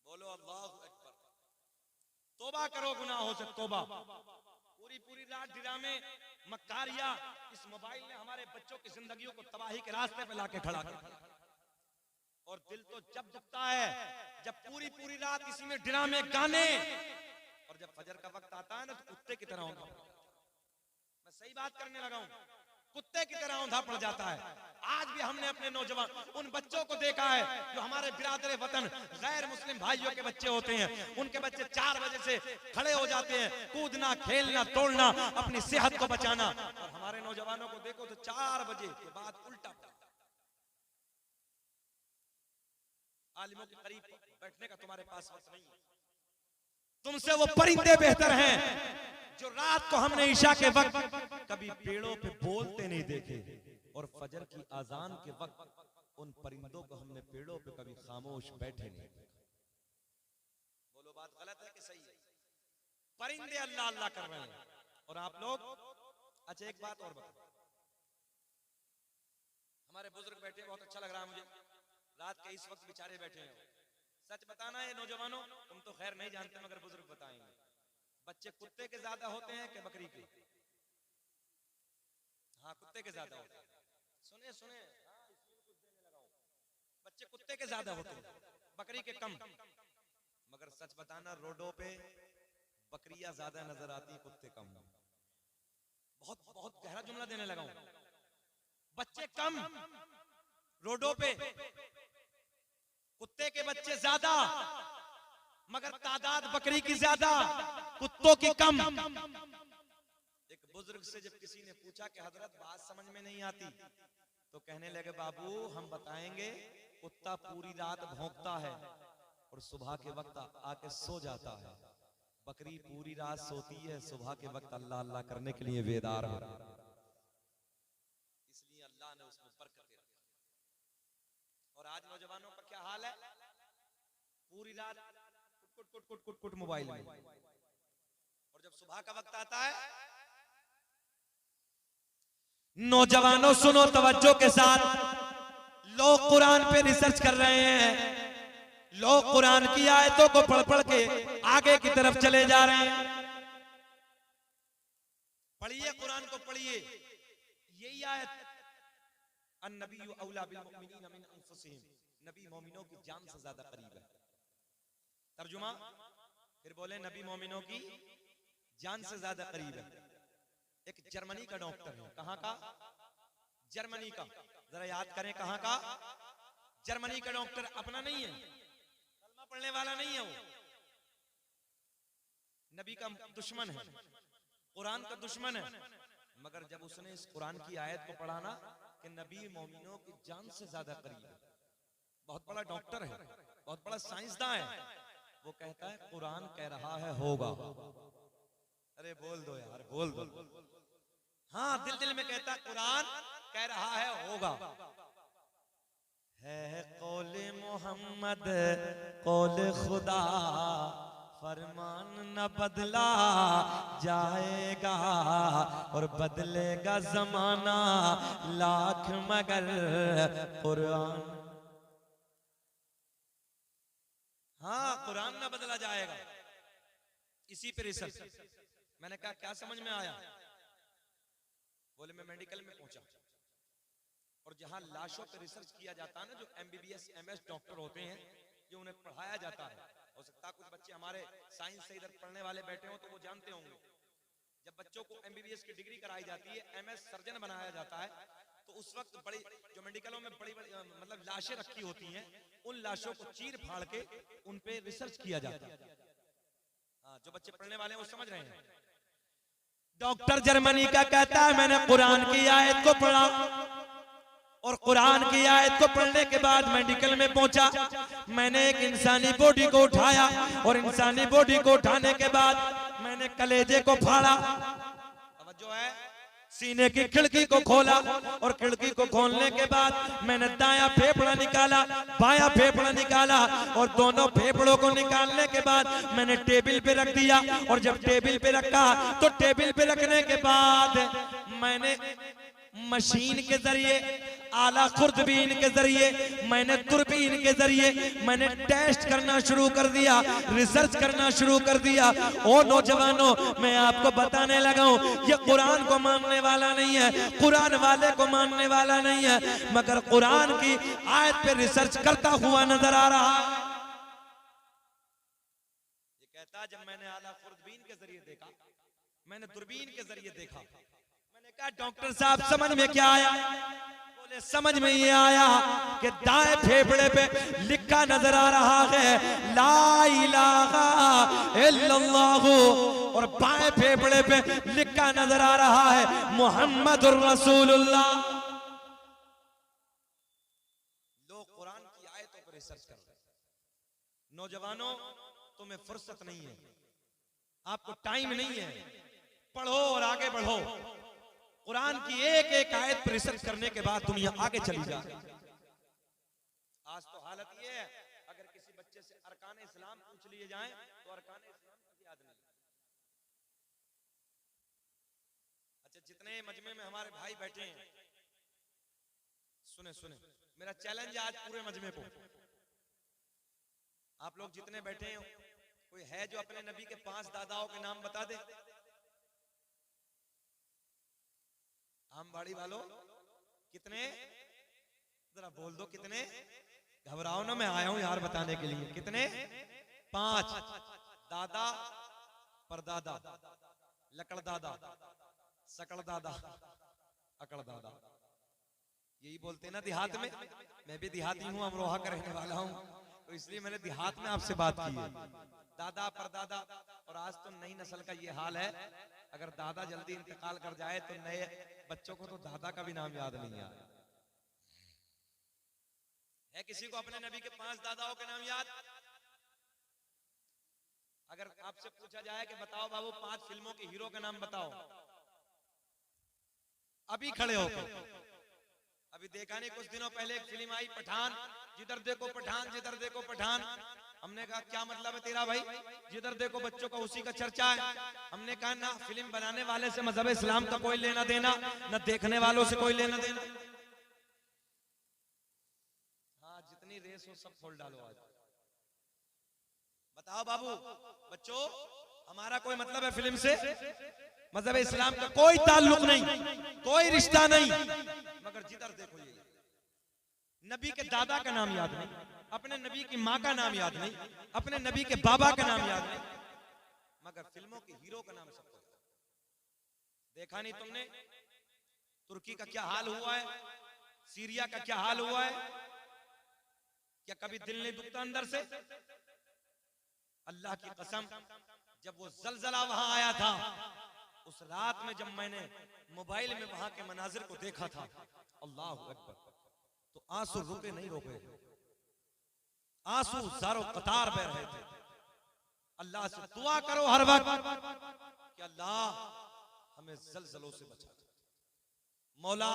बोलो अल्लाहु अकबर। तौबा करो गुनाहों से, तौबा। पूरी पूरी रात ड्रामे, मक्कारिया, इस मोबाइल ने हमारे बच्चों की जिंदगियों को तबाही के रास्ते पे लाके खड़ा कर दिया। और दिल तो जब दुखता है जब पूरी पूरी रात इसी में ड्रामे, गाने, और जब फजर का वक्त आता है ना तो कुत्ते की तरह होता, मैं सही बात करने लगा हूं, कुत्ते की तरह औंधा पड़ जाता है। आज भी हमने अपने नौजवान उन बच्चों को देखा है जो हमारे बिरादर वतन गैर मुस्लिम भाइयों के बच्चे होते हैं, उनके बच्चे 4 बजे से खड़े हो जाते हैं, कूदना, खेलना, तोड़ना, अपनी सेहत को बचाना, और हमारे नौजवानों को देखो तो 4 बजे के बाद उल्टा। आलिमों के करीब बैठने का तुम्हारे पास वक्त नहीं है, तुमसे वो परिंदे बेहतर हैं जो रात को हमने ईशा के वक्त कभी पेड़ों पे बोलते नहीं देखे, और फजर की आजान के वक्त उन परिंदों को हमने पेड़ों पे कभी खामोश बैठे नहीं देखा। बोलो बात गलत है कि सही है? परिंदे अल्लाह अल्लाह कर रहे हैं और आप लोग। अच्छा एक बात और बताओ, हमारे बुजुर्ग बैठे, बहुत अच्छा लग रहा है मुझे, रात के इस वक्त बेचारे बैठे हैं। सच बताना है नौजवानों, तुम तो खैर नहीं जानते मगर बुजुर्ग बताएंगे, बच्चे कुत्ते के ज्यादा होते हैं कि बकरी के? हाँ कुत्ते के ज्यादा होते हैं। सुने सुने, बच्चे कुत्ते के ज्यादा होते हैं, बकरी के कम। मगर सच बताना, रोडों पे बकरियां ज्यादा नजर आती, कुत्ते कम। बहुत बहुत गहरा जुमला देने लगा हूं, बच्चे कम रोडों पे, कुत्ते के बच्चे ज्यादा मगर तादाद बकरी की ज्यादा, कुत्तों की कम। एक बुजुर्ग से जब किसी ने पूछा कि हजरत बात समझ में नहीं आती, तो कहने लगे बाबू हम बताएंगे, कुत्ता पूरी रात भौंकता है और सुबह के वक्त आके सो जाता है, बकरी पूरी रात सोती है, सुबह के वक्त अल्लाह अल्लाह करने के लिए बेदार हो, इसलिए अल्लाह ने उसमें बरकत रखी। और आज नौजवानों का क्या हाल है, पूरी रात कुट कुट कुट कुट कुट मोबाइल में, और जब सुबह का वक्त आता है, नौजवानों सुनो तवज्जो के साथ, लोग कुरान पे रिसर्च कर रहे हैं, लोग कुरान की आयतों को पढ़ पढ़ के आगे की तरफ चले जा रहे हैं। पढ़िए कुरान को पढ़िए, यही आयत अन्नबी औला बिल मुमिनीन मिन अनफुसिहिम, नबी मोमिनों की जान से ज्यादा करीब है। तर्जुमा फिर बोले, नबी मोमिनों की जान से ज्यादा करीब है। एक जर्मनी का डॉक्टर है, कहां का, जर्मनी का, जरा याद करें कहां का, जर्मनी का डॉक्टर, अपना नहीं है, कलमा पढ़ने वाला नहीं है, वो नबी का दुश्मन है, कुरान का दुश्मन है, मगर जब उसने इस कुरान की आयत को पढ़ा ना कि नबी मोमिनों की जान से ज्यादा करीब है, बहुत बड़ा डॉक्टर है, बहुत बड़ा साइंसदान है, वो कहता है कुरान कह रहा है होगा। अरे बोल दो यार, बोल दो। हाँ, दिल दिल में कहता कुरान कह रहा है होगा। है कौले मोहम्मद कौले खुदा, फरमान न बदला जाएगा और बदलेगा जमाना लाख मगर कुरान। हाँ, कुरान न बदला जाएगा। इसी पे रिसर्च। मैंने कहा क्या समझ में आया? बोले मैं मेडिकल में पहुंचा और जहां लाशों पे रिसर्च किया जाता है ना, जो एमबीबीएस एमएस डॉक्टर होते हैं, जो उन्हें पढ़ाया जाता है, हो सकता है कुछ बच्चे हमारे साइंस से इधर पढ़ने वाले बैठे हो तो वो जानते होंगे, जब बच्चों को एमबीबीएस की डिग्री कराई जाती है, एमएस सर्जन बनाया जाता है, तो उस वक्त बड़ी जो मेडिकलों में बड़ी बड़ी मतलब लाशें रखी होती हैं, उन लाशों को चीर फाड़ के उन पे रिसर्च किया जाता है। हाँ, जो बच्चे पढ़ने वाले हैं वो समझ रहे हैं। डॉक्टर जर्मनी का कहता है मैंने कुरान की आयत को पढ़ा और कुरान की आयत को पढ़ने के बाद मेडिकल में पहुंचा, मैंने एक इंसानी बॉडी को उठाया और इंसानी बॉडी को उठाने के बाद मैंने कलेजे को फाड़ा, अब जो है सीने की खिड़की को खोला और खिड़की को खोलने के बाद मैंने दायां फेफड़ा निकाला, बायां फेफड़ा निकाला और दोनों फेफड़ों को निकालने के बाद मैंने टेबल पे रख दिया और जब टेबल पे रखा तो टेबल पे रखने के बाद मैंने मशीन के जरिए, आला खुर्दबीन के जरिए, मैंने दूरबीन के जरिए मैंने टेस्ट करना शुरू कर दिया, रिसर्च करना शुरू कर दिया। ओ नौजवानों, मैं आपको बताने लगा हूं, ये कुरान को मानने वाला नहीं है, कुरान वाले को मानने वाला नहीं है, मगर कुरान की आयत पे रिसर्च करता हुआ नजर आ रहा है। ये कहता जब मैंने आला खुर्दबीन के जरिए देखा, मैंने दूरबीन के जरिए देखा, मैंने कहा डॉक्टर साहब समझ में क्या आया? बोले समझ में ये आया कि दाएं फेफड़े पे लिखा नजर आ रहा है ला इलाहा इल्लल्लाह और बाएं फेफड़े पे लिखा नजर आ रहा है मुहम्मदुर रसूलुल्लाह। लोग कुरान की आयतों पर रिसर्च कर रहे हैं। नौजवानों, तुम्हें फुर्सत नहीं है, आपको टाइम नहीं है, पढ़ो और आगे बढ़ो। कुरान की एक एक आयत पर रिसर्च करने के बाद दुनिया आगे चली जाए। आज तो हालत ये है, अगर किसी बच्चे से अरकान इस्लाम पूछ लिए जाएं तो अरकान इस्लाम तक याद नहीं। अच्छा, जितने मजमे में हमारे भाई बैठे हैं, सुने सुने, मेरा चैलेंज आज पूरे मजमे को, आप लोग जितने बैठे हैं, कोई है जो अपने नबी के 5 दादाओं के नाम बता दे? आमबाड़ी वालों कितने, जरा बोल दो कितने? घबराओ ना, मैं आया हूं यार बताने के लिए। कितने? 5 दादा, परदादा, लकड़ दादा, सकड़ दादा, अकड़ दादा, यही बोलते हैं ना देहात में। मैं भी देहाती हूं, अमरोहा का रहने वाला हूं। तो इसलिए मैंने देहात में आपसे बात की है, दादा परदादा। और आज तो नई नस्ल का ये हाल है, अगर दादा जल्दी इंतकाल कर जाए तो नए बच्चों को तो दादा का भी नाम याद नहीं है किसी को अपने नबी के 5 दादाओं के नाम याद? अगर आपसे पूछा जाए कि बताओ बाबू 5 फिल्मों के हीरो का नाम बताओ, अभी खड़े होकर, अभी देखा नहीं कुछ दिनों पहले एक फिल्म आई पठान, जिधर देखो पठान, जिधर देखो पठान। हमने कहा क्या मतलब है तेरा भाई, जिधर देखो बच्चों का उसी का चर्चा है। हमने कहा ना फिल्म बनाने वाले से मजहब इस्लाम का कोई लेना देना, न देखने वालों से कोई लेना देना। हाँ जितनी रेस हो सब खोल डालो आज। बताओ बाबू बच्चों, हमारा कोई मतलब है फिल्म से? मजहब इस्लाम का कोई ताल्लुक नहीं, कोई रिश्ता नहीं, मगर जिधर देखो ये नबी के दादा का नाम याद नहीं, अपने नबी की माँ का नाम याद नहीं, अपने नबी के बाबा का नाम याद नहीं, मगर फिल्मों के हीरो का नाम सबको याद। देखा नहीं तुमने तुर्की का क्या हाल हुआ है, सीरिया का क्या हाल हुआ है? क्या कभी दिल नहीं दुखता अंदर से? अल्लाह की कसम, जब वो जलजला वहां आया था, उस रात में जब मैंने मोबाइल में वहां के मनाजिर को देखा था, अल्लाह अकबर, तो आंसू रुके नहीं रोके, आंसू जारो कतार बह रहे थे। अल्लाह से दुआ करो हर वक्त कि अल्लाह हमें जलजलों से बचा दे, मौला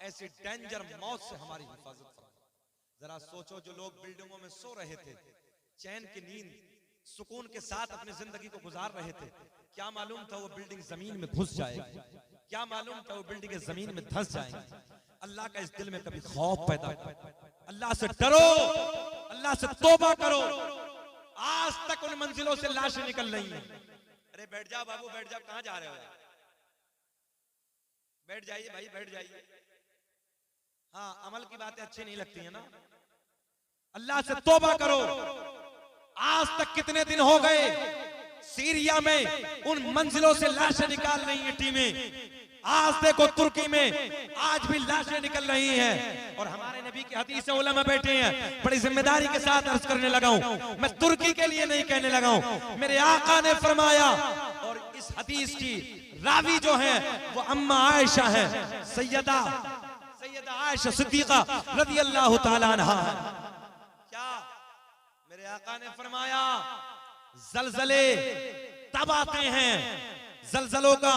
ऐसी डेंजर मौत से हमारी हिफाजत फरमा। जरा सोचो, जो लोग बिल्डिंगों में सो रहे थे, चैन की नींद सुकून के साथ अपनी जिंदगी को गुजार रहे थे, क्या मालूम था वो बिल्डिंग जमीन में घुस जाएगी, क्या मालूम था वो बिल्डिंग जमीन में धंस जाएंगी। अल्लाह का इस दिल में कभी खौफ पैदा करो, अल्लाह से डरो, अल्लाह से तौबा करो। आज तक उन मंजिलों से लाशें निकल रही हैं। अरे बैठ जाओ बाबू, बैठ जाओ, कहां जा रहे हो? बैठ जाइए भाई, बैठ जाइए। हाँ, अमल की बातें अच्छी नहीं लगती है ना। अल्लाह से तौबा करो। आज तक कितने दिन हो गए सीरिया में उन मंजिलों से लाशें निकाल रही हैं टीमें। आज देखो तुर्की में आज भी लाशें निकल रही हैं, और हमारे नबी की हदीस से उलमा बैठे हैं। बड़ी जिम्मेदारी के साथ अर्ज करने लगा हूं, मैं तुर्की के लिए नहीं कहने लगा हूं, मेरे आका ने फरमाया। और इस हदीस की रावी जो है वो अम्मा आयशा है, सैयदा आयशा सिद्दीका रज़ी अल्लाह तआला अन्हा। क्या मेरे आका ने फरमाया, जलजले तब आते हैं, जलजलों का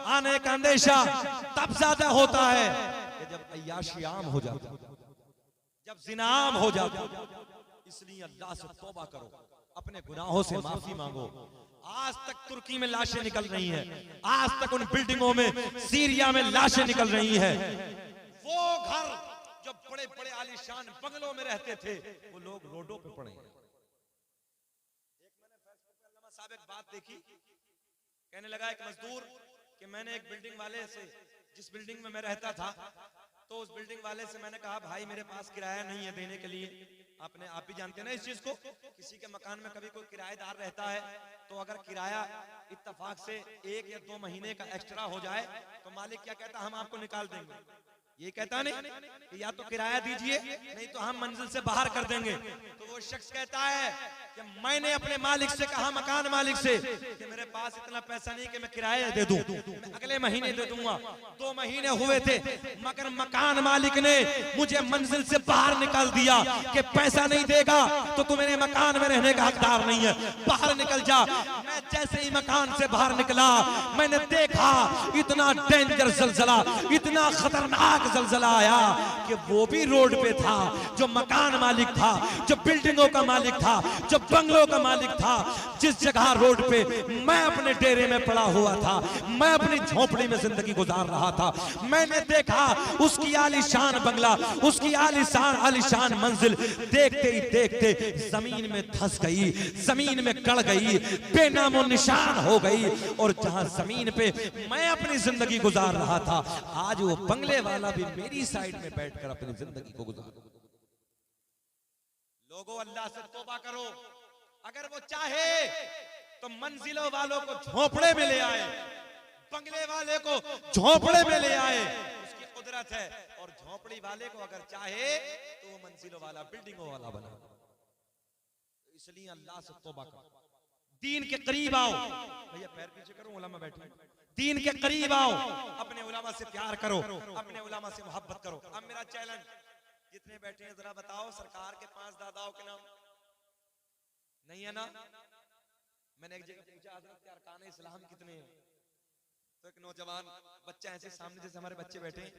आने का अंदेशा तब ज्यादा होता है कि जब अय्याशी आम हो जाता, जब जिना आम हो जाता। इसलिए अल्लाह से तौबा करो, अपने गुनाहों से माफी मांगो। आज तक तुर्की में लाशें निकल रही हैं, आज तक उन बिल्डिंगों में सीरिया में लाशें निकल रही हैं। वो घर जो बड़े बड़े आलीशान बंगलों में रहते थे, वो लोग रोडों पे पड़े हैं। एक मैंने फेसबुक पे अल्लामा साहब एक बात देखी, कहने लगा एक मजदूर कि मैंने एक बिल्डिंग वाले से, जिस बिल्डिंग में मैं रहता था, तो उस बिल्डिंग वाले से मैंने कहा भाई मेरे पास किराया नहीं है देने के लिए। आप भी जानते हैं ना इस चीज को, किसी के मकान में कभी कोई किराएदार रहता है तो अगर किराया इत्तेफाक से 1 या 2 महीने का एक्स्ट्रा हो जाए तो मालिक क्या कहता, हम आपको निकाल देंगे। ये कहता नहीं कि या तो किराया दीजिए नहीं तो हम मंजिल से बाहर कर देंगे। तो वो शख्स कहता है कि मैंने अपने मालिक से कहा, मकान मालिक से, कि मेरे पास इतना पैसा नहीं कि मैं किराया दे दूं, मैं अगले महीने दे दूंगा। 2 महीने हुए थे मगर मकान मालिक ने मुझे मंजिल से बाहर निकाल दिया कि पैसा नहीं देगा तो तू मेरे मकान में रहने का हकदार नहीं है, बाहर निकल जा। मैं जैसे ही मकान से बाहर निकला, मैंने देखा इतना डेंजर जलजला, इतना खतरनाक जलजला आया कि वो भी रोड पे था। जो मकान मालिक था, जो बिल्डिंगों का मालिक था, जो बंगलों का मालिक था, जिस जगह रोड पे मैं अपने डेरे में पड़ा हुआ था, मैं अपनी झोपड़ी में जिंदगी गुजार रहा था, मैंने देखा उसकी आलीशान बंगला, उसकी आलीशान मंजिल देखते ही देखते जमीन में धंस गई, जमीन में गड़ गई, बेनामो निशान हो गई। और जहां जमीन पे मैं अपनी जिंदगी गुजार रहा था, आज वो बंगले वाला भी मेरी साइड में बैठकर अपनी जिंदगी को गुजार। लोगों अल्लाह से तौबा करो। अगर वो चाहे तो मंजिलों वालों को झोपड़े में ले आए, बंगले वाले को झोपड़े में ले आए, उसकी कुदरत है। और झोपड़ी वाले को अगर चाहे तो वो मंजिलों वाला, बिल्डिंगों वाला बना। इसलिए अल्लाह से तौबा करो, दीन के करीब आओ। भैया पैर पीछे करो, उलमा बैठे। दीन के करीब आओ, अपने उलमा से प्यार करो, अपने उलमा से मोहब्बत करो। अब मेरा चैलेंज, जितने बैठे हैं जरा बताओ सरकार के 5 दादाओं के नाम नहीं है ना? मैंने एक जगह पूछा हजरत के अरकान इस्लाम कितने हैं, तो एक नौजवान बच्चा ऐसे सामने जैसे हमारे बच्चे बैठे हैं,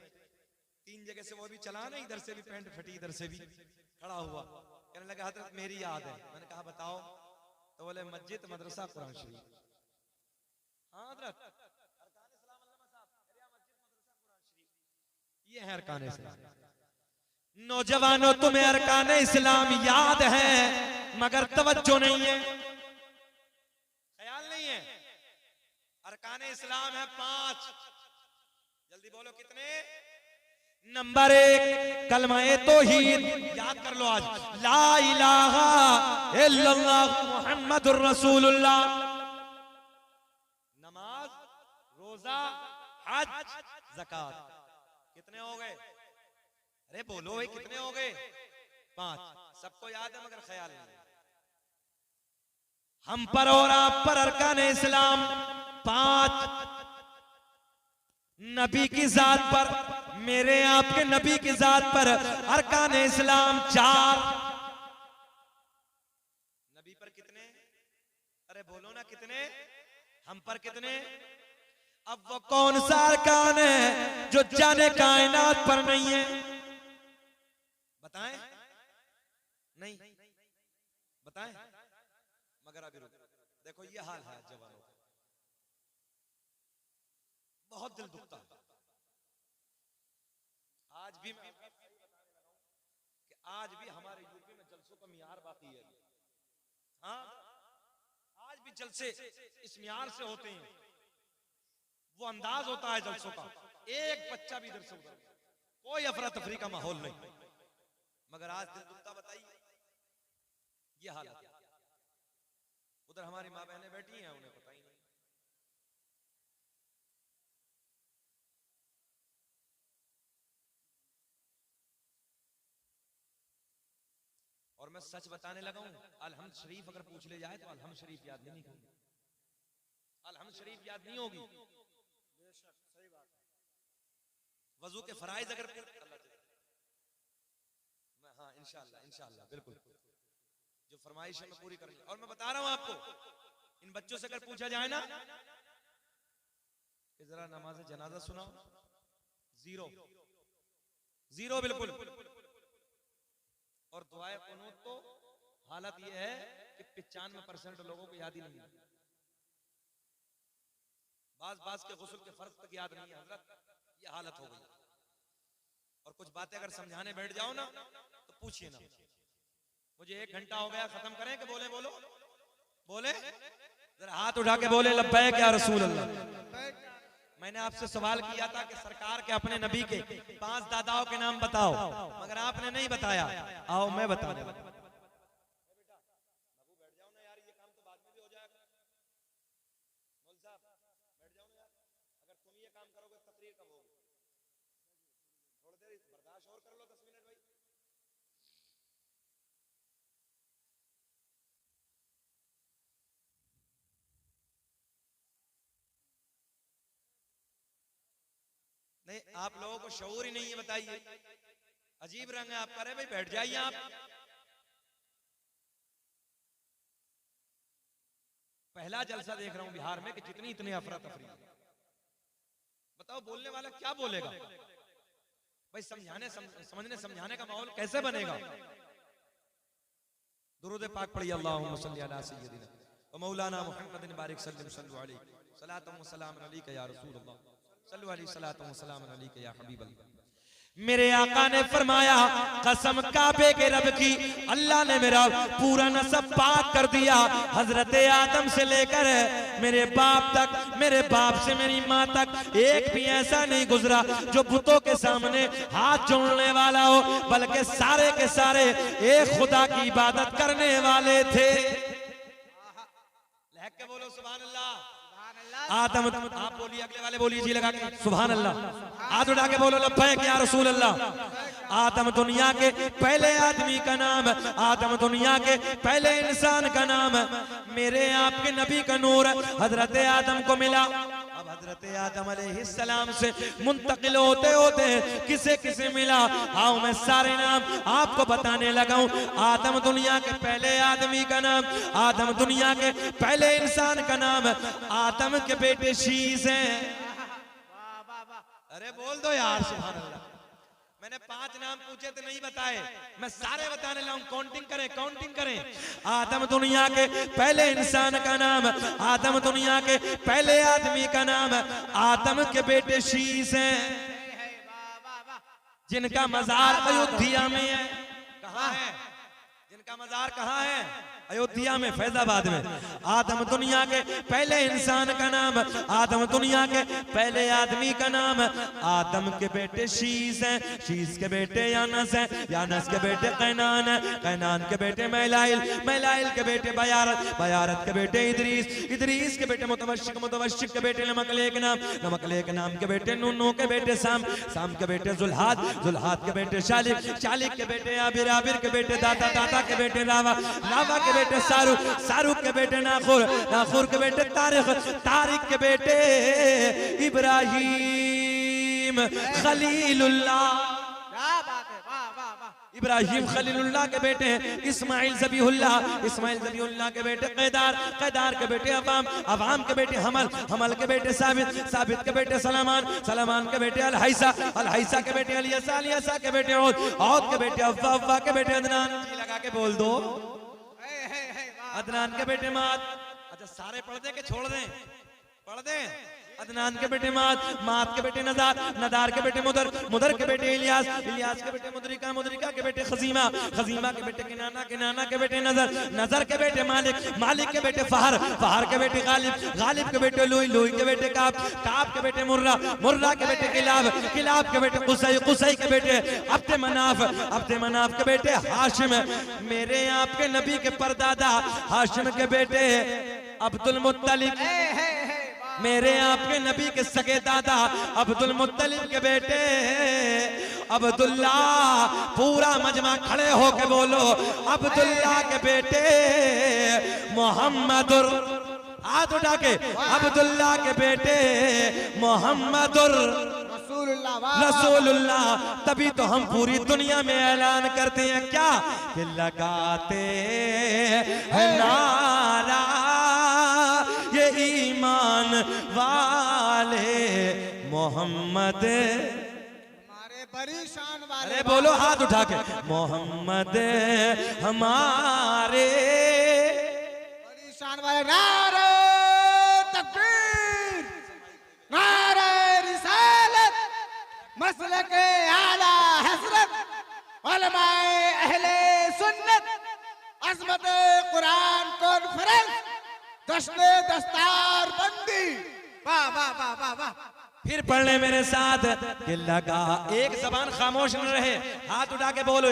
3 जगह से वो भी चला ना, इधर से भी पैंट फटी, इधर से भी खड़ा हुआ, कहने लगा हजरत मेरी याद है। मैंने कहा बताओ, तो बोले मस्जिद, मदरसा, कुरान शरीफ। हाँ हजरत, अरकान इस्लाम अल्लामा साहब, मस्जिद, मदरसा, कुरान शरीफ, ये है अरकान इस्लाम। नौजवानों तुम्हें अरकान इस्लाम याद है मगर तवज्जो नहीं है, ख्याल नहीं है। अरकान इस्लाम है 5, जल्दी बोलो कितने? नंबर 1 कलमा-ए तौहीद, याद कर लो आज, ला इलाहा इल्लल्लाह मुहम्मदुर रसूलुल्लाह। नमाज, रोजा, हज, ज़कात, कितने हो गए? अरे बोलो भाई कितने हो गए? 5। सबको याद है मगर ख्याल नहीं। हम पर और आप पर अरकान इस्लाम 5, नबी की जात पर, मेरे आपके नबी की जात पर अरकान इस्लाम 4। नबी पर कितने? अरे बोलो ना कितने? हम पर कितने? अब वो कौन सा अरकान है जो जाने कायनात पर नहीं है? बताएं? नहीं बताएं? मगर अभी रुको, देखो ये हाल है जवानों का, बहुत दिल दुखता है। आज भी मैं कि आज भी हमारे यूपी में जलसों का मियार बाकी है। हाँ, आज भी जलसे इस मियार से होते हैं, वो अंदाज होता है जलसों का, एक बच्चा भी इधर से उधर, कोई अफरा तफरी का माहौल नहीं। मगर आज दिल दुखता, बताइए ये हालत है। उधर हमारी माँ बहनें बैठी हैं, उन्हें पता ही नहीं। और मैं सच बताने लगा हूं, अलहम्द शरीफ अगर पूछ ले जाए तो अलहम्द शरीफ याद नहीं होगी, अलहम्द शरीफ याद नहीं होगी। बेशक सही बात है। वजू के फराइज अगर हाँ इंशाअल्लाह इंशाअल्लाह बिल्कुल, जो फरमाइश है मैं पूरी करूंगा। और मैं बता रहा हूं आपको, इन बच्चों से अगर पूछा जाए ना कि जरा नमाज जनाजा सुनाओ, 0 0 बिल्कुल। और दुआए कुनूत तो हालत यह है कि 95% लोगों को याद ही नहीं है, बाज के गुस्ल के फर्ज तक याद नहीं है हजरत, ये हालत हो गई। और कुछ बातें अगर समझाने बैठ जाओ ना तो पूछिए ना, मुझे 1 घंटा हो गया, खत्म करें कि बोले? बोलो बोले, जरा हाथ उठा के बोले लब्बैक या रसूल अल्लाह। मैंने आपसे सवाल किया था कि सरकार के अपने नबी के 5 दादाओं के नाम बताओ, मगर आपने नहीं बताया। आओ मैं बता दूं। बेटा बाबू बैठ जाओ ना यार, ये काम तो बाद में भी हो जाएगा। मौलवी साहब बैठ जाओ ना यार, अगर तुम ये काम करोगे तकरीर कब होगी? थोड़ी देर बर्दाश्त और कर लो, 10 मिनट भाई। नहीं, आप लोगों को शऊर ही नहीं है, बताइए। अजीब रंग है आपका। अरे भाई बैठ जाइए आप। पहला जलसा देख रहा हूं बिहार में कि जितनी इतनी अफरा तफरी। बताओ बोलने वाला क्या बोलेगा भाई? समझने समझाने का माहौल कैसे बनेगा? दुरूद पाक पढ़िए, अल्लाहुम्मा सल्ली अला सय्यिदिना व मौलाना मुहम्मदिन बारिक सल्लल्लाहु अलैहि सलातु व सलाम अलैका या रसूल अल्लाह सल्लल्लाहु अलैहि सलातु व सलाम अलैका या हबीब अल्लाह। मेरे आका ने फरमाया, कसम काबे के रब की, अल्लाह ने मेरा पूरा नसब पाक कर दिया। हजरत आदम से लेकर मेरे बाप तक, मेरे बाप से मेरी माँ तक एक भी ऐसा नहीं गुजरा जो बुतों के सामने हाथ जोड़ने वाला हो, बल्कि सारे के सारे एक खुदा की इबादत करने वाले थे। लहक के बोलो सुभान अल्लाह। आदम, आप बोलिए, अगले वाले बोलिए जी लगा के, सुभान अल्लाह, हाथ उठा के बोलो लब्बैक या रसूल अल्लाह। आदम दुनिया के पहले आदमी का नाम, आदम दुनिया के पहले इंसान का नाम, मेरे आपके नबी का नूर हजरत आदम को मिला। अब हजरत आदम अलैहिस्सलाम से मुंतकिल होते होते किसे किसे मिला, आओ मैं सारे नाम आपको बताने लगा हूं। आदम दुनिया के पहले आदमी का नाम, आदम दुनिया के पहले इंसान का नाम, आदम के बेटे शीश हैं। अरे बोल दो यार सुभान अल्लाह। मैंने 5 नाम पूछे थे नहीं बताए, मैं सारे बताने लगा हूं। काउंटिंग करें, काउंटिंग करें। आदम दुनिया के पहले इंसान का नाम, आदम दुनिया के पहले आदमी का नाम, आदम के बेटे शीश हैं जिनका मजार अयोध्या में है। कहाँ है जिनका मजार? कहाँ है? अयोध्या में, फैजाबाद में। आदम दुनिया के पहले इंसान का नाम, आदम दुनिया के पहले आदमी का नाम, आदम के बेटे शीश हैं, शीश के बेटे यानस हैं, यानस के बेटे कैनान हैं, कैनान के बेटे मैलाइल, मैलाइल के बेटे बयारत, बयारत के बेटे इदरीस, इदरीस के बेटे मुतवश्शिक, मुतवश्शिक के बेटे नमकलेक नाम, नमकलेक नाम के बेटे नूनू के बेटे साम, साम के बेटे जुल्हाद, जुल्हाद के बेटे शालिक, शालिक के बेटे आबिर, आबिर के बेटे दाता, दाता के बेटे रावा, रावा के बेटे सारुक, सारुक के बेटे नाखुर, नाखुर के बेटे तारिक, तारिक के बेटे इब्राहिम खलीलुल्लाह। इब्राहिम खलीलुल्लाह के बेटे हैं इस्माइल ज़बीहुल्लाह, इस्माइल ज़बीहुल्लाह के बेटे कैदार, कैदार के बेटे अवाम, अवाम के बेटे हमल, हमल के बेटे साबित, साबित के बेटे सलामान, सलामान के बेटे अलहैसा, अलहैसा के बेटे अलियसा, अलियसा के बेटे औद, औद के बेटे अव्वा, अव्वा के बेटे अदनान। लगा के बोल दो, अदनान के बेटे मात। अच्छा सारे पढ़ दे के छोड़ दें? पढ़ दें। अदनान के बेटे मात, मात के बेटे नदार, नदार के बेटे मुदर, मुदर के बेटे इलियास, इलियास के बेटे मुदरिका, मुदरिका के बेटे खजीमा, खजीमा के बेटे किनाना, किनाना के बेटे नजर, नजर के बेटे मालिक, मालिक के बेटे फहर, फहर के बेटे गालिब, गालिब के बेटे लुई, लुई के बेटे काब, काब के बेटे मुर्रा, मुर्रा के बेटे किलाब, किलाब के बेटे कुसै, कुसै के बेटे अब्दे मनाफ, अब्दे मनाफ के बेटे हाशिम, मेरे आपके नबी के परदादा हाशिम के बेटे अब्दुल मुत्तलिब, मेरे आपके नबी के सगे दादा अब्दुल मुत्तलिब के बेटे अब्दुल्ला। पूरा मजमा खड़े होके बोलो अब्दुल्ला के बेटे मोहम्मदुर, हाथ उठा के, अब्दुल्ला के बेटे मोहम्मदुर रसूलुल्लाह। तभी तो हम पूरी दुनिया में ऐलान करते हैं क्या कि लगाते हैं नारा ये ईमान वाले मोहम्मद हमारे बड़ी शान वाले। अरे बोलो हाथ उठा के, मोहम्मद हमारे बड़ी शान वाले। नारे तकबीर, नारे रिसालत, मसलके आला हज़रत, उलमाए अहले सुन्नत, अज़मत कुरान कॉन्फ्रेंस, दश्ते दस्तार बंदी। वाह वाह वाह वाह वाह। फिर पढ़ने मेरे साथ कि लगा, एक जबान खामोश न रहे, हाथ उठा के बोलो,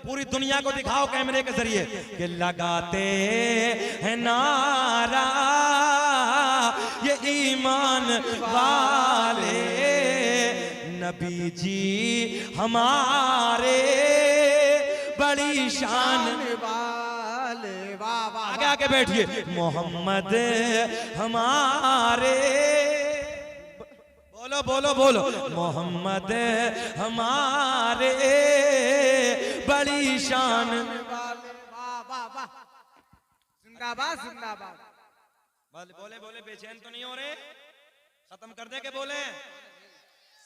पूरी दुनिया को दिखाओ कैमरे के जरिए कि लगाते हैं नारा ये ईमान वाले नबी जी हमारे बड़ी शान वाले। वाह वाह। आगे आके बैठिए, मोहम्मद हमारे, बोलो बोलो बोलो, मोहम्मद हमारे बड़ी शान वाले। वाह वाह वाह। जिंदाबाद जिंदाबाद। बोले बोले, बेचैन तो नहीं हो रहे? खत्म कर दे के बोले?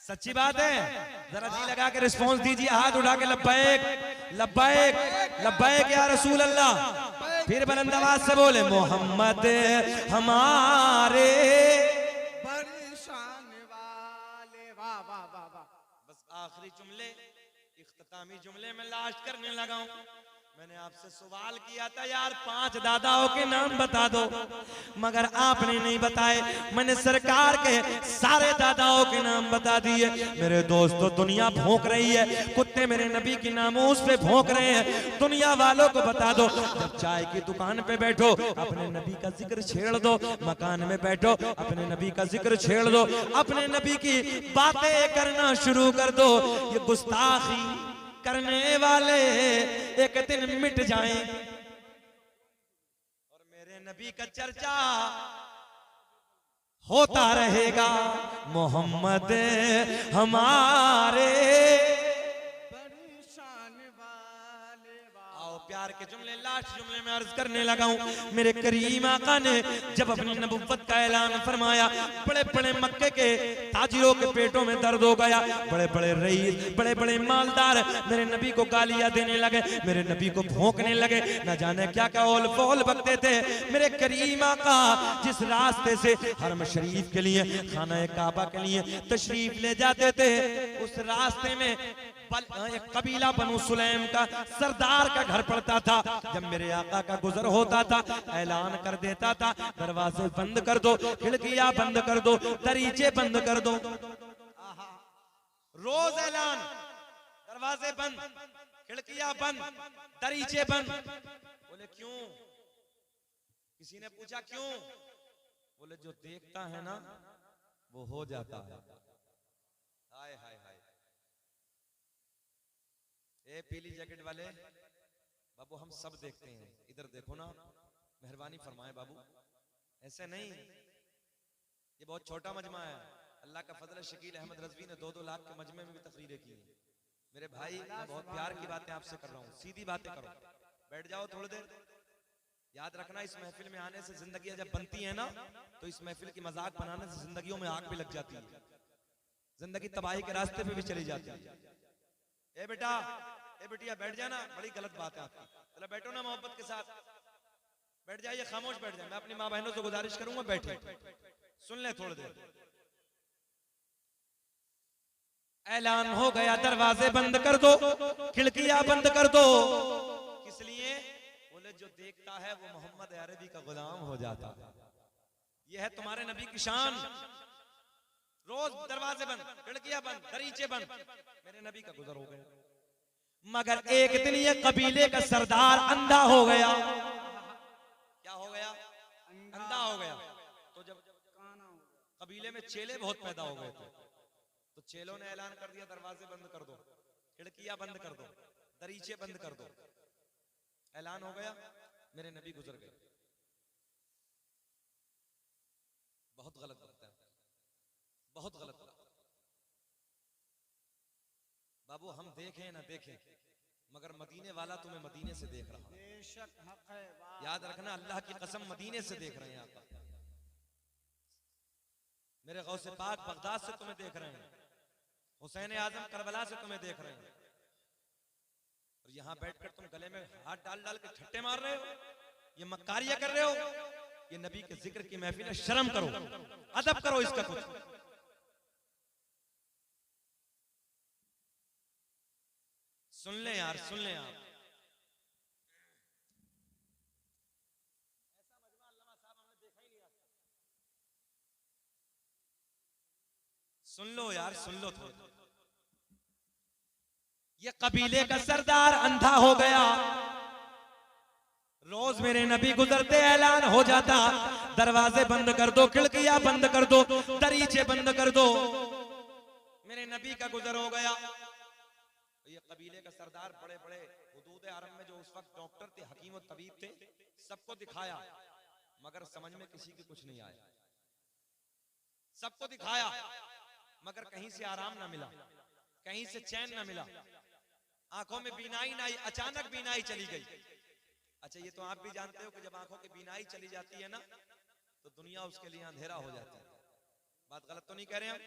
सच्ची बात है? जरा जी लगा के रिस्पॉन्स दीजिए, हाथ उठा के लब्बैक लब्बैक लब्बैक या रसूल अल्लाह। फिर बुलंद आवाज से बोले मोहम्मद हमारे बड़ी शान वाले। वाह वाह वाह वाह। बस आखिरी जुमले, इख्तितामी जुमले में लास्ट करने लगा हूं। मैंने आपसे सवाल किया था यार 5 दादाओं के नाम बता दो, मगर आपने नहीं बताए। मैंने सरकार के सारे दादाओं के नाम बता दिए। मेरे दोस्तों, दुनिया भौंक रही है, कुत्ते मेरे नबी की नामोस पे भौंक रहे हैं। दुनिया वालों को बता दो, जब चाय की दुकान पे बैठो अपने नबी का जिक्र छेड़ दो, मकान में बैठो अपने नबी का जिक्र छेड़ दो, अपने नबी की बातें करना शुरू कर दो। ये गुस्ताखी करने वाले एक दिन मिट जाएं और मेरे नबी का चर्चा होता रहेगा। मोहम्मद हमारे परेशान वाले वाह। आओ प्यार के जुमले, लास्ट जुमले में अर्ज करने लगा हूं। मेरे करीम आका ने जब अपनी नबुव्वत का ऐलान फरमाया, बड़े बड़े मक्के के ताजिरों के पेटों में दर्द हो गया। बड़े बड़े रईस, बड़े बड़े मालदार मेरे नबी को गालियां देने लगे, मेरे नबी को भौंकने लगे, न जाने क्या क्या ओल फोल बकते थे। मेरे करीम आका जिस रास्ते से हरम शरीफ के लिए, खाना काबा के लिए तशरीफ ले जाते थे, उस रास्ते में एक कबीला बनु सुलैम का सरदार का घर पड़ता था। जब मेरे आका का गुजर होता था, ऐलान कर देता था, दरवाजे बंद कर दो, खिड़कियां बंद कर दो, दरीचे बंद कर दो। रोज ऐलान, दरवाजे बंद, खिड़कियां बंद, दरीचे बंद। बोले क्यों? किसी ने पूछा क्यों? बोले जो देखता है ना वो हो जाता है। हाय हाय हाय। ए पीली जैकेट वाले बाबू, हम सब देखते हैं, इधर देखो ना, मेहरबानी फरमाए बाबू, ऐसे नहीं। ये बहुत छोटा मजमा है। अल्लाह का फजल है, शकील अहमद रजवी ने 2-2 लाख के मजमे में भी तकरीरें की हैं। मेरे भाई, मैं बहुत प्यार की बातें आपसे कर रहा हूँ, सीधी बातें करो, बैठ जाओ थोड़ी देर। याद रखना, इस महफिल में आने से जिंदगियां जब बनती है ना, तो इस महफिल की मजाक बनाने से जिंदगियों में आग भी लग जाती है, जिंदगी तबाही के रास्ते पे भी चली जाती है। ए बेटा, ए बेटिया, बैठ जाना, बड़ी गलत बात है आपकी। चलो बैठो ना मोहब्बत के साथ, बैठ जाइए, खामोश बैठ जाए। मैं अपनी माँ बहनों से गुजारिश करूंगा, बैठे सुन ले थोड़ी देर। ऐलान हो गया, दरवाजे बंद कर दो, खिड़कियां बंद कर दो। किस लिए? बोले जो देखता है वो मोहम्मद अरबी का गुलाम हो जाता है। यह है तुम्हारे नबी की शान। रोज दरवाजे बंद, खिड़कियां बंद, दरीचे बंद। मेरे नबी का गुजर हो गया, मगर एक दिन ये कबीले का सरदार अंधा हो गया। क्या हो गया? अंधा हो गया। तो जब कबीले में चेले बहुत पैदा हो गए थे, तो चेलों ने ऐलान कर दिया, दरवाजे बंद कर दो, खिड़कियां बंद कर दो, दरीचे बंद कर दो। ऐलान हो गया, मेरे नबी गुजर गए। बहुत गलत लगता है, बहुत गलत लगता है बाबू। हम देखें ना देखें, मगर मदीने वाला तुम्हें मदीने से देख रहा है। बेशक हक है, वाह। याद रखना, अल्लाह की कसम, मदीने से देख रहे हैं आप। मेरे गौसे पाक बगदाद से तुम्हें देख रहे हैं, हुसैन आजम करबला से तुम्हें देख रहे हैं, और यहां बैठकर तुम गले में हाथ डाल डाल के छट्टे मार रहे हो, ये मक्कारियां कर रहे हो। ये नबी के जिक्र की महफिल है, शर्म करो, अदब करो इसका कुछ। सुन ले यार, सुन ले आप। सुन लो यार, सुन लो थोड़ा। ये कबीले का सरदार अंधा हो गया। रोज मेरे नबी गुजरते ऐलान हो जाता, दरवाजे बंद कर दो, खिड़कियां बंद कर दो, दरीचे बंद कर दो। मेरे नबी का गुजर हो गया। ये कबीले का सरदार, बड़े बड़े हुदूद आरम में जो उस वक्त डॉक्टर थे, हकीम और तबीब थे, सबको दिखाया, मगर समझ में किसी की कुछ नहीं आया। सबको दिखाया, मगर कहीं से आराम ना मिला, कहीं से चैन ना मिला। आंखों में बीनाई ना आई, अचानक बीनाई चली गई। अच्छा, ये तो आप भी जानते हो कि जब आंखों की बीनाई चली जाती है ना, तो दुनिया उसके लिए अंधेरा हो जाती है। बात गलत तो नहीं कह रहे हम?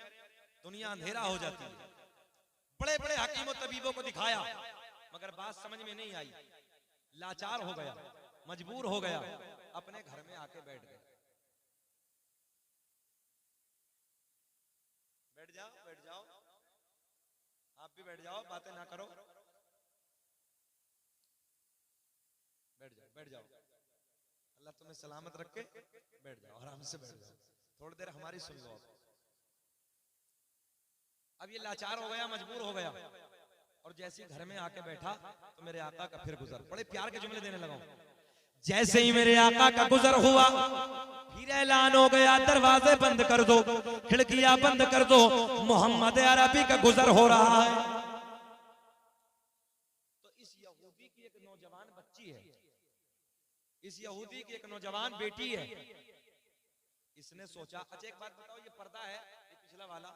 दुनिया अंधेरा हो जाती है। बड़े बड़े हकीमों तबीबों को दिखाया, मगर बात समझ में नहीं आई। लाचार हो गया, मजबूर हो गया, अपने घर में आके बैठ गए। बैठ जाओ, बैठ जाओ, आप भी बैठ जाओ, बातें ना करो। बैठ जाओ, अल्लाह तुम्हें सलामत रखे, बैठ जाओ, आराम से बैठ जाओ, थोड़ी देर हमारी सुन लो। अब ये लाचार हो गया, मजबूर हो गया, और जैसे ही घर में आके बैठा तो मेरे आका का फिर गुजर, बड़े प्यार के जुमले देने लगा। जैसे ही मेरे आका का गुजर हुआ फिर ऐलान हो गया, दरवाजे बंद कर दो, खिड़कियां बंद कर दो, मोहम्मद अरबी का गुजर हो रहा है। तो इस यहूदी की एक नौजवान बच्ची है, इस यहूदी की एक नौजवान बेटी है। इसने सोचा, अच्छा एक बात बताओ, ये पर्दा है, ये पिछला वाला,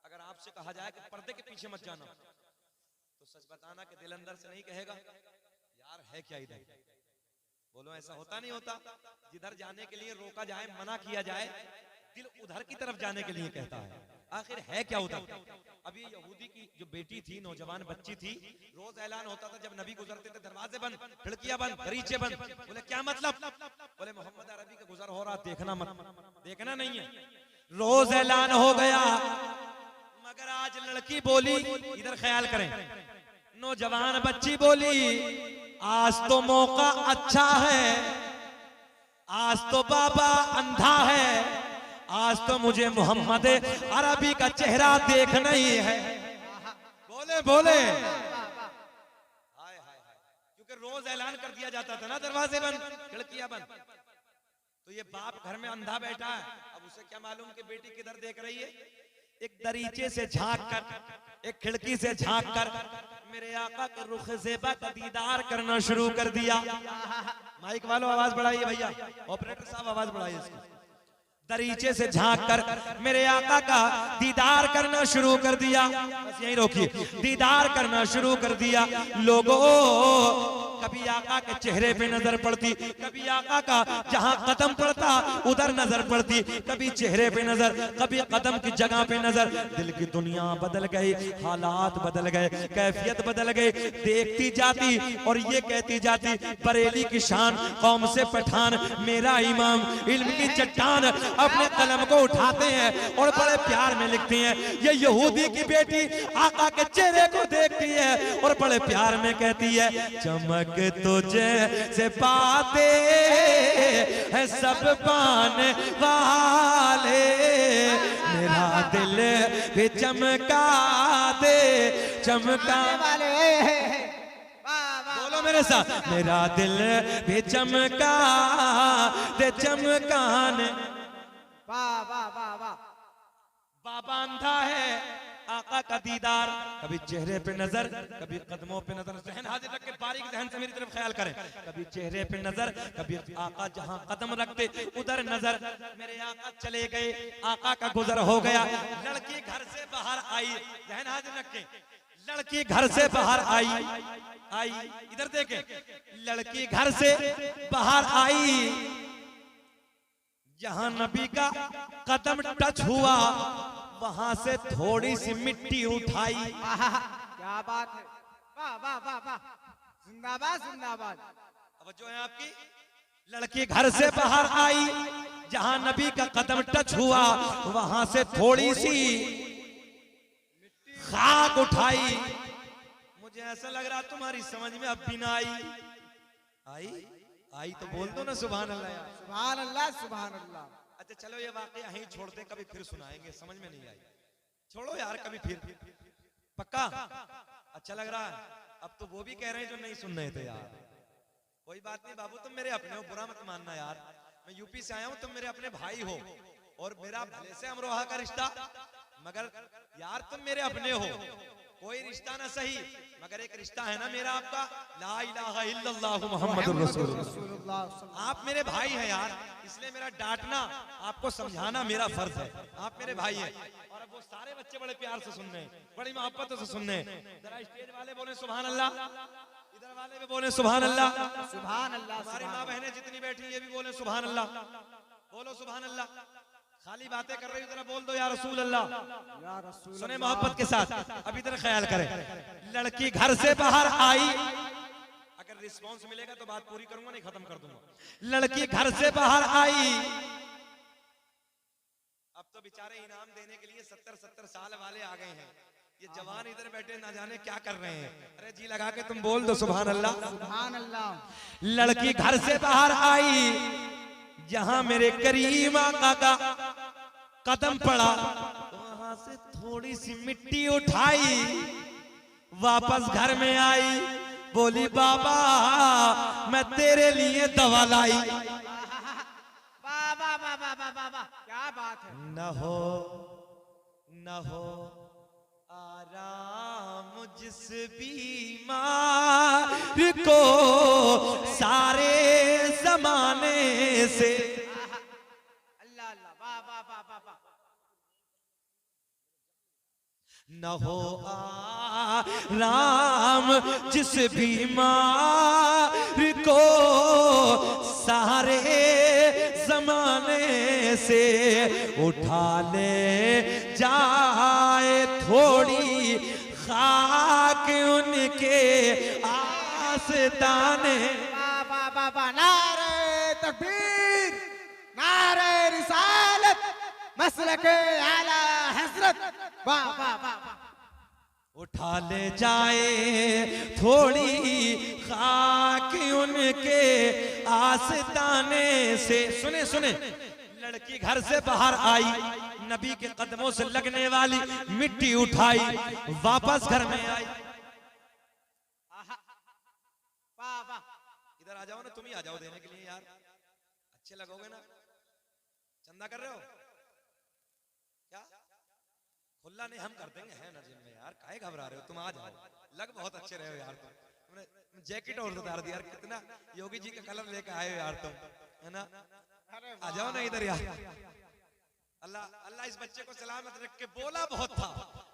अगर आपसे कहा जाए कि पर्दे के पीछे मत जाना, तो सच बताना कि दिल अंदर से नहीं कहेगा यार है क्या इधर? बोलो ऐसा होता नहीं होता? जिधर जाने के लिए रोका जाए, मना किया जाए, दिल उधर की तरफ जाने के लिए कहता है, आखिर है क्या उधर? अब ये यहूदी की जो बेटी थी, नौजवान बच्ची थी, रोज ऐलान होता था जब नबी गुजरते थे, दरवाजे बंद, खिड़कियां बंद, दरीचे बंद। बोले क्या मतलब? बोले मोहम्मद अरबी का गुजर हो रहा, देखना मत, देखना नहीं है। रोज ऐलान हो गया, मगर आज लड़की बोली, इधर ख्याल करें, नौजवान बच्ची बोली, आज तो मौका अच्छा है, आज तो बाबा अंधा है, आज तो मुझे मोहम्मद अरबी का चेहरा देखना ही है। बोले बोले हाय हाय हाय, क्योंकि रोज ऐलान कर दिया जाता था ना, दरवाजे बंद, खिड़कियां बंद। तो ये बाप घर में अंधा बैठा है, अब उसे क्या मालूम कि बेटी किधर देख रही है? एक दरीचे से झांक कर, एक खिड़की से झांक कर मेरे आका के रुख ज़ेबा का दीदार करना शुरू कर दिया। माइक वालों आवाज बढ़ाइए भैया, ऑपरेटर साहब आवाज बढ़ाइए इसकी। दरीचे से झांक कर मेरे आका का दीदार करना शुरू कर दिया। बस यहीं रोकिए, दीदार करना शुरू कर दिया। लोगों, कभी आका के चेहरे पे नजर पड़ती, कभी आका का जहां कदम पड़ता उधर नजर पड़ती, कभी चेहरे पे नजर, कभी कदम की जगह पे नजर। दिल की दुनिया बदल गई, हालात बदल गए, कैफियत बदल गई। देखती जाती और ये कहती जाती, बरेली की शान, कौम से पठान, मेरा इमाम, इल्म की चट्टान। अपने कलम को उठाते हैं और बड़े प्यार में लिखती हैं। ये यहूदी की बेटी आका के चेहरे को देखती है और बड़े प्यार में कहती है, चमक तुझे से पाते है सब पाने वाले, मेरा दिल भी चमका दे, चमका वाले। बोलो मेरे साथ, मेरा दिल भी चमका दे, चमकाने। वाह वाह वाह वाह। बाबा अंधा है, आका का दीदार, कभी चेहरे पे नजर, कभी कदमों पे नजर। जहन हाजिर रख के बारीक जहन से मेरी तरफ ख्याल करें। कभी चेहरे पे नजर, कभी आका जहां कदम रखते उधर नजर। मेरे आका चले गए, आका का गुजर हो गया। लड़की घर से बाहर आई, जहन हाजिर रखें, लड़की घर से बाहर आई, इधर देखें, लड़की घर से बाहर आई, जहां नबी का कदम टच हुआ वहां से थोड़ी सी मिट्टी उठाई। क्या बात है, वाह वाह वाह वाह, जिंदाबाद जिंदाबाद। अब जो है आपकी, लड़की घर से बाहर आई, जहां नबी का कदम टच हुआ वहां से थोड़ी सी खाक उठाई। मुझे ऐसा लग रहा तुम्हारी समझ में अब भी ना आई तो बोल दो ना सुभान अल्लाह यार। सुभान अल्लाह सुभान अल्लाह। अच्छा चलो ये वाकया यहीं छोड़ते, कभी फिर सुनाएंगे, समझ में नहीं आई, छोड़ो यार, कभी फिर। पक्का अच्छा लग रहा है? अब तो वो भी कह रहे हैं जो नहीं सुन रहे थे यार। कोई बात नहीं बाबू, तुम मेरे अपने हो, बुरा मत मानना यार। मैं यूपी से आया हूँ, तुम मेरे अपने भाई हो, और मेरा भले से अमरोहा का रिश्ता, मगर यार तुम मेरे अपने हो। कोई रिश्ता ना सही, मगर एक रिश्ता है ना मेरा आपका, ला इलाहा इल्लल्लाह मुहम्मदुर रसूलुल्लाह। आप मेरे भाई हैं यार, इसलिए मेरा डांटना, आपको समझाना मेरा फर्ज है। आप मेरे भाई हैं। और अब वो सारे बच्चे बड़े प्यार से सुन रहे हैं, बड़ी मोहब्बत से सुन रहे हैं। जरा स्टेज वाले बोले सुभान अल्लाह, इधर वाले भी बोले सुभान अल्लाह, सुभान अल्लाह। हमारी माँ बहनें जितनी बैठी ये भी बोले सुभान अल्लाह। बोलो सुभान अल्लाह। खाली बातें कर रही हो, जरा बोल दो या रसूल अल्लाह। या रसूल सुने मोहब्बत के साथ, अब इधर ख्याल करें। लड़की घर से बाहर आई, अगर रिस्पांस मिलेगा तो बात पूरी करूंगा, नहीं खत्म कर दूंगा। लड़की घर से बाहर आई, अब तो बेचारे इनाम देने के लिए 70-70 साल वाले आ गए हैं। ये जवान इधर बैठे ना जाने क्या कर रहे हैं। अरे जी लगा के तुम बोल दो सुभान अल्लाह। सुभान अल्लाह। लड़की घर से बाहर आई, जहां मेरे करीम आका का कदम पड़ा, वहां से थोड़ी सी मिट्टी उठाई, वापस घर में आई, बोली बाबा मैं तेरे लिए दवा लाई। वाह वाह वाह वाह वाह वाह वाह, क्या बात है। न हो आराम जिस बीमार को सारे जमाने से। अल्लाह अल्लाह, वाह वाह वाह वाह वाह। न हो आराम जिस बीमार को सारे जमाने से, उठा ले जाए थोड़ी खाक उनके आस्ताने। वाह वाह वाह वाह, नारे तकबीर, नारे रिसालत, मसलके आला हजरत। वाह वाह वाह वाह। उठा ले जाए थोड़ी खाक उनके आस्ताने से। सुने सुने, लड़की घर से बाहर आई, नबी के कदमों से लगने वाली मिट्टी उठाई, वापस घर में आई। वाह वाह। इधर आ जाओ ना, तुम ही आ जाओ देने के लिए यार, अच्छे लगोगे ना। चंदा कर रहे हो क्या? खुला नहीं, हम कर देंगे, है ना जिम में यार, काहे घबरा रहे हो? तुम आ जाओ, लग बहुत अच्छे रहे हो यार तुमने जैकेट और उतार दिया यार, कितना योगी जी का कलर लेकर आए हो यार तुम, है ना। आ जाओ ना इधर यार। अल्लाह अल्लाह इस बच्चे को सलामत रख के। बोला बहुत था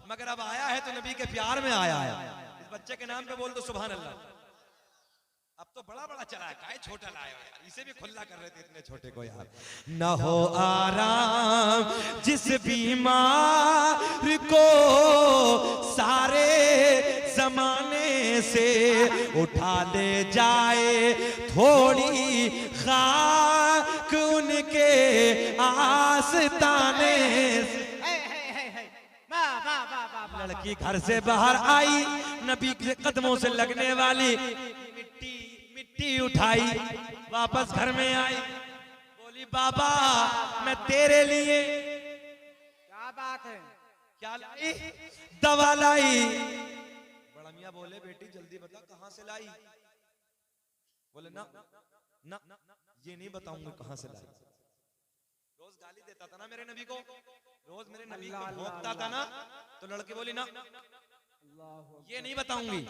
मगर अब आया है तो नबी के प्यार में आया है। इस बच्चे के नाम पे बोल दो सुभान अल्लाह। अब तो बड़ा बड़ा चला है, काहे छोटा लाए हो यार, इसे भी खुला कर रहे थे इतने छोटे को यार। न हो आराम जिस बीमार को सारे जमाने से, उठा ले जाए थोड़ी खाक उनके आस्ताने से। वाह वाह वाह वाह वाह। लड़की घर से बाहर आई, नबी के कदमों से लगने वाली मिट्टी उठाई, वापस घर में आई, बोली बाबा मैं तेरे लिए क्या बात है। क्या लाई? दवा लाई। बड़ा मियाँ बोले बेटी जल्दी बता कहां से लाई? बोले ना ना ये नहीं बताऊंगा कहां से लाई। रोज गाली देता था ना मेरे नबी को, रोज मेरे नबी को भोंकता था ना, तो लड़की बोली ना ये नहीं बताऊंगी,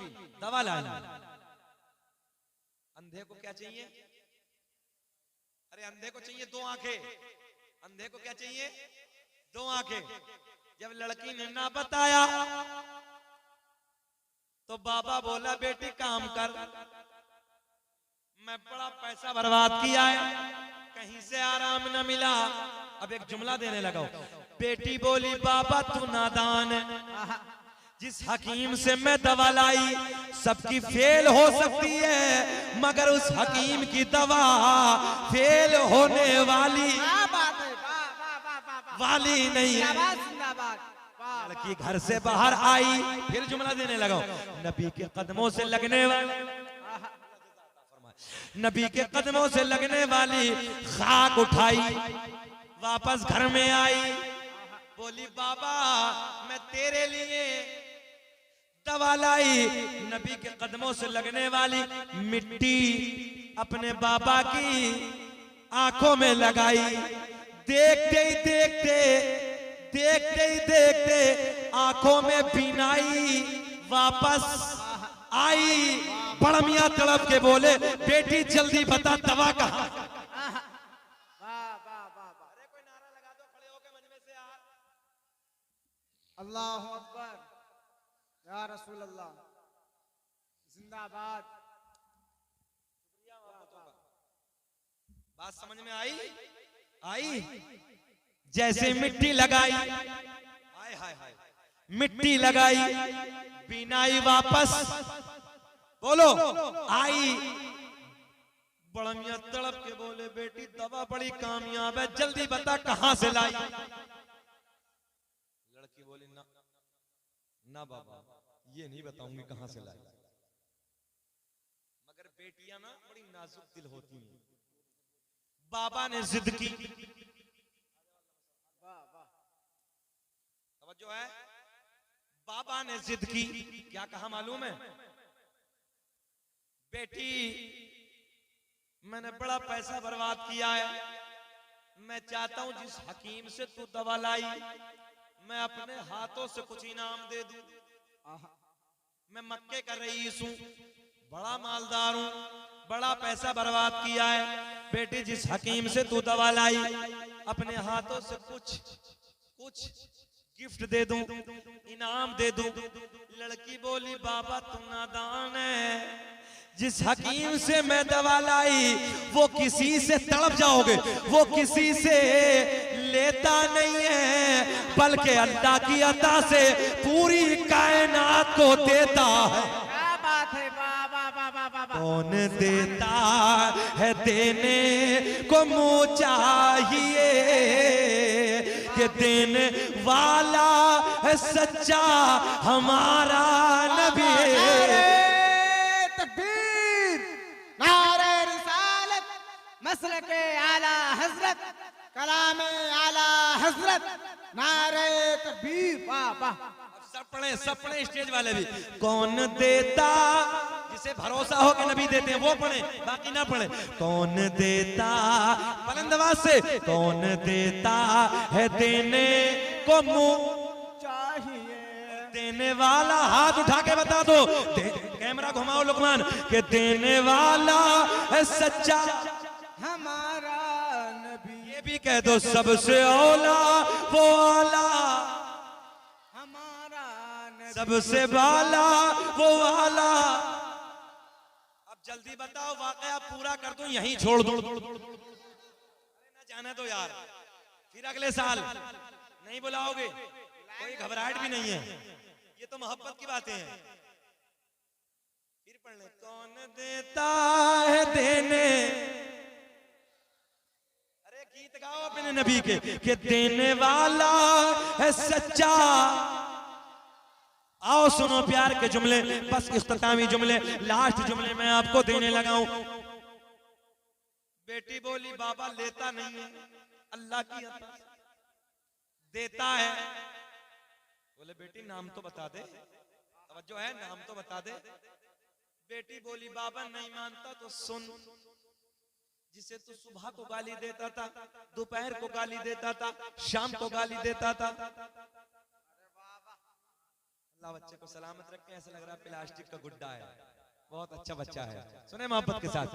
दवा लाई। अंधे को क्या चाहिए? अरे अंधे को चाहिए दो आंखें। अंधे को क्या चाहिए? दो आंखें। जब लड़की ने ना बताया तो बाबा बोला बेटी काम कर, मैं बड़ा पैसा बर्बाद किया है, कहीं से आराम न मिला, अब एक जुमला देने लगा। बेटी बोली बाबा तू नादान है, जिस हकीम से मैं दवा लाई सबकी फेल हो सकती है, मगर उस हकीम की दवा फेल होने वाली वाली नहीं है। लड़की घर से बाहर आई, फिर जुमला देने लगा। नबी के कदमों से लगने वाली, नबी के कदमों से लगने वाली खाक उठाई, वापस घर में आई, बोली बाबा मैं तेरे लिए दवा लाई। नबी के कदमों से लगने वाली मिट्टी अपने बाबा की आंखों में लगाई। देखते ही देखते देखते ही देखते आंखों में बीनाई वापस आई। बड़ा मियां तड़प के बोले बेटी जल्दी बता दवा कहां? अरे कोई नारा लगा दो खड़े होकर मजमे से यार। अल्लाह अकबर, या रसूल अल्लाह, जिंदाबाद। बात समझ में आई? आई जैसे मिट्टी लगाई, हाय हाय हाय, मिट्टी लगाई, बीनाई वापस बोलो आई। बड़ा मियां तड़प के बोले बेटी दवा बड़ी कामयाब है, जल्दी बता कहां से लाई? लड़की बोली ना ना बाबा ये नहीं बताऊंगी कहां से लाई, मगर बेटियां ना बड़ी नाजुक दिल होती हैं। बाबा ने जिद की, जो है बाबा ने जिद की, क्या कहा मालूम है? बेटी मैंने बड़ा पैसा बर्बाद किया है, मैं चाहता हूं जिस हकीम से तू दवा लाई मैं अपने हाथों से कुछ इनाम दे दूं। मैं मक्के का रईस हूं, बड़ा मालदार हूं, बड़ा पैसा बर्बाद किया है, बेटी जिस हकीम से तू दवा लाई अपने हाथों से कुछ गिफ्ट दे दूं, इनाम दे दूं। लड़की बोली बाबा तू नादान है, जिस हकीम से मैं दवा लाई वो किसी से तड़प जाओगे, वो किसी से लेता नहीं है बल्कि अल्लाह की अता से पूरी कायनात को देता है। क्या बात है, वाह वाह वाह वाह वाह। कौन देता है देने को मुँह चाहिए कि देने वाला है सच्चा हमारा नबी। नारे तकबीर, नारे रिसालत, मसलके आला हजरत, कलामे आला हजरत, नारे तकबीर, वाह वाह। सब पढ़े स्टेज वाले भी। कौन देता, जिसे भरोसा हो कि नबी देते हैं वो पढ़े, बाकी ना पढ़े। कौन देता बुलंदआवाज से, कौन देता है देने को मुँह चाहिए, देने वाला हाथ उठा के बता दो, कैमरा घुमाओ लुकमान, के देने वाला है सच्चा हमारा नबी। ये भी कह दो सबसे औला वो आला, हमारा नबी सबसे बाला वो वाला। अब जल्दी बताओ वाकया पूरा कर दूं यहीं छोड़ दूं? ना जाने दो यार, फिर अगले साल नहीं बुलाओगे, कोई घबराहट भी नहीं है, ये तो मोहब्बत की बातें हैं। फिर पढ़ ले, कौन देता है देने, अरे गीत गाओ अपने नबी के देने वाला है सच्चा। आओ सुनो प्यार के जुमले, बस इख्तितामी जुमले, लास्ट जुमले मैं आपको देने लगा हूं। बेटी बोली बाबा लेता नहीं है, अल्लाह की अता देता है। बोले बेटी नाम तो बता दे, तवज्जो है, नाम तो बता दे। बेटी बोली बाबा नहीं मानता तो सुन, जिसे तू सुबह को गाली देता था, दोपहर को गाली देता था, शाम को गाली देता था। अल्लाह बच्चे को सलामत रखे, ऐसा लग रहा है प्लास्टिक का गुड्डा है, बहुत अच्छा बच्चा है। सुने मोहब्बत के साथ,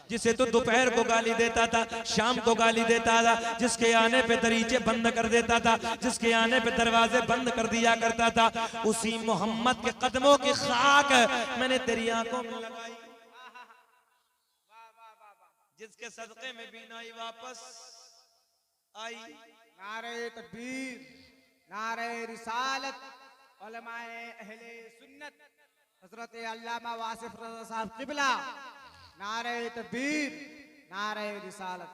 जिसे तो दोपहर को गाली देता था, शाम को गाली देता था, जिसके आने पे दरीचे बंद कर देता था, जिसके आने पे दरवाजे बंद कर दिया करता था, उसी मोहम्मद के कदमों की खाक मैंने तेरी आंखों में लगाई, जिसके सदके में बीनाई वापस आई। नारे तकबीर, नारे रिसालत, उलमाए अहले सुन्नत हजरत अल्लामा वासिफ रज़ा साहब क़िबला, नारे तकबीर, नारे रिसालत।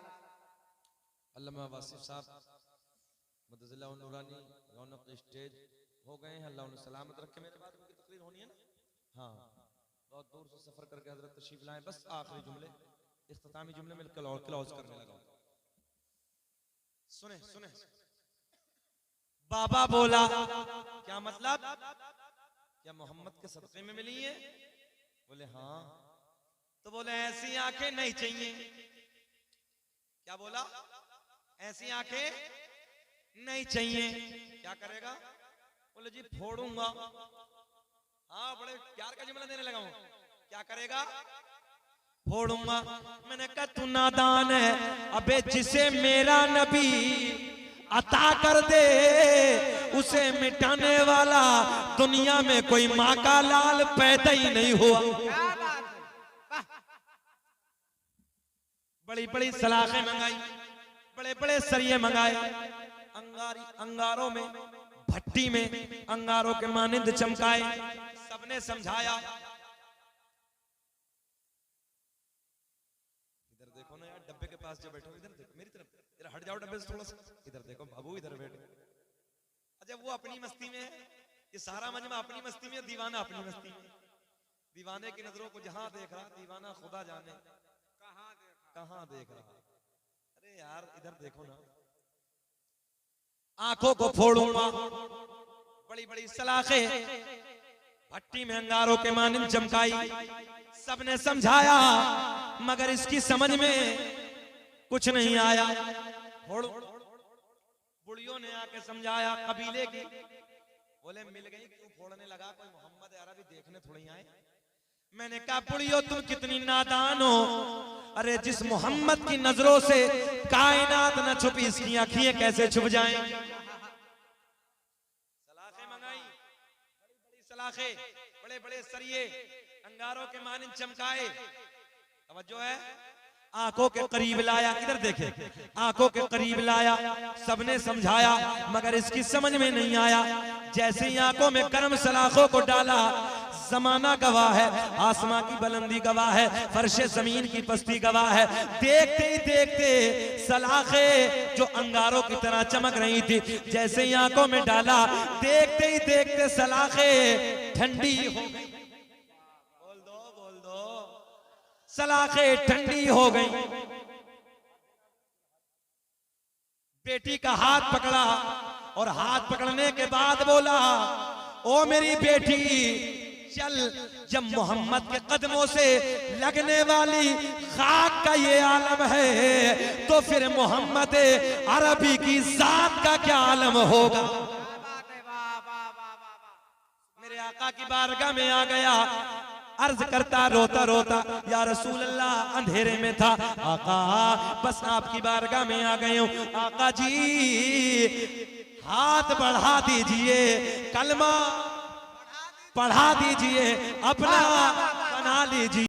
अल्लामा वासिफ साहब मदज़िल्लाह नूरानी रौनक स्टेज हो गए हैं, अल्लाह उन्हें सलामत रखे। मेरे बाद उनकी तकरीर होनी है ना, हाँ बहुत दूर से सफर करके हजरत तशरीफ लाए। बस आखिरी जुमले, इख्तितामी जुमले में क्लोज करने लगा। सुने सुने, बाबा बोला क्या मतलब, क्या मोहम्मद के सदक़े में मिली है? बोले हाँ। तो बोले ऐसी आंखें नहीं चाहिए। क्या बोला? ऐसी आंखें नहीं चाहिए। क्या करेगा? बोले जी फोड़ूंगा। हाँ बड़े प्यार का जुमला देने लगा हूं। क्या करेगा? फोड़ूंगा। मैंने कहा तू नादान है, अबे जिसे मेरा नबी अता कर दे उसे मिटाने वाला दुनिया में कोई माँ का लाल पैदा ही नहीं हुआ। क्या बात है, वाह। बड़ी बड़ी सलाखें मंगाई, बड़े बड़े सरिये मंगाए, अंगारों में, भट्टी में अंगारों के मानिंद चमकाए। सबने समझाया। इधर देखो ना यार, डब्बे के पास जो बैठो, इधर देखो मेरी तरफ, इधर हट जाओ डब्बे से थोड़ा सा, इधर देखो बाबू, इधर बैठो। अच्छा वो अपनी मस्ती में है, ये सारा मजमा अपनी मस्ती में, दीवाना अपनी मस्ती में। दीवाने की नजरों को जहां देख रहा, दीवाना खुदा जाने कहां देख रहा। अरे यार इधर देखो ना, आंखों को फोड़ूंगा, बड़ी बड़ी सलाखे भट्टी में अंगारों के मानिंद चमकाई, सबने समझाया मगर इसकी समझ में कुछ नहीं आया। बुढ़ियों ने आके समझाया कबीले की, बोले मिल गई क्यों फोड़ने लगा, कोई मोहम्मद अरबी देखने थोड़ी आए। मैंने कहा बुढ़ियों तुम कितनी नादान हो, अरे जिस मोहम्मद की नजरों से कायनात न छुपी, इसकी आंखें कैसे छुप जाएं। सलाखें मंगाई, बड़ी बड़ी सलाखें, बड़े बड़े सरिये अंगारों के मानिंद चमकाए। तवज्जो है, आंखों के करीब लाया, इधर देखे, आंखों के करीब लाया, सबने समझाया मगर इसकी समझ में नहीं आया। जैसे ही आंखों में गर्म सलाखों को डाला, जमाना गवाह है, आसमां की बुलंदी गवाह है, फर्शे जमीन की पस्ती गवाह है। देखते ही देखते सलाखे जो अंगारों की तरह चमक रही थी, जैसे ही आंखों में डाला, देखते ही देखते सलाखे ठंडी हो गई। बोल दो, सलाखे ठंडी हो गई। बेटी का हाथ पकड़ा और हाथ पकड़ने के बाद बोला, ओ मेरी बेटी चल, जब मोहम्मद के कदमों से लगने वाली खाक का ये आलम है, तो फिर मोहम्मद अरबी की जात का क्या आलम होगा। मेरे आका की बारगाह में आ गया, अर्ज करता रोता रोता, या रसूल अल्लाह अंधेरे में था, आका बस आपकी बारगाह में आ गए हूं। आका जी हाथ बढ़ा दीजिए, कलमा पढ़ा दीजिए, अपना बना लीजिए।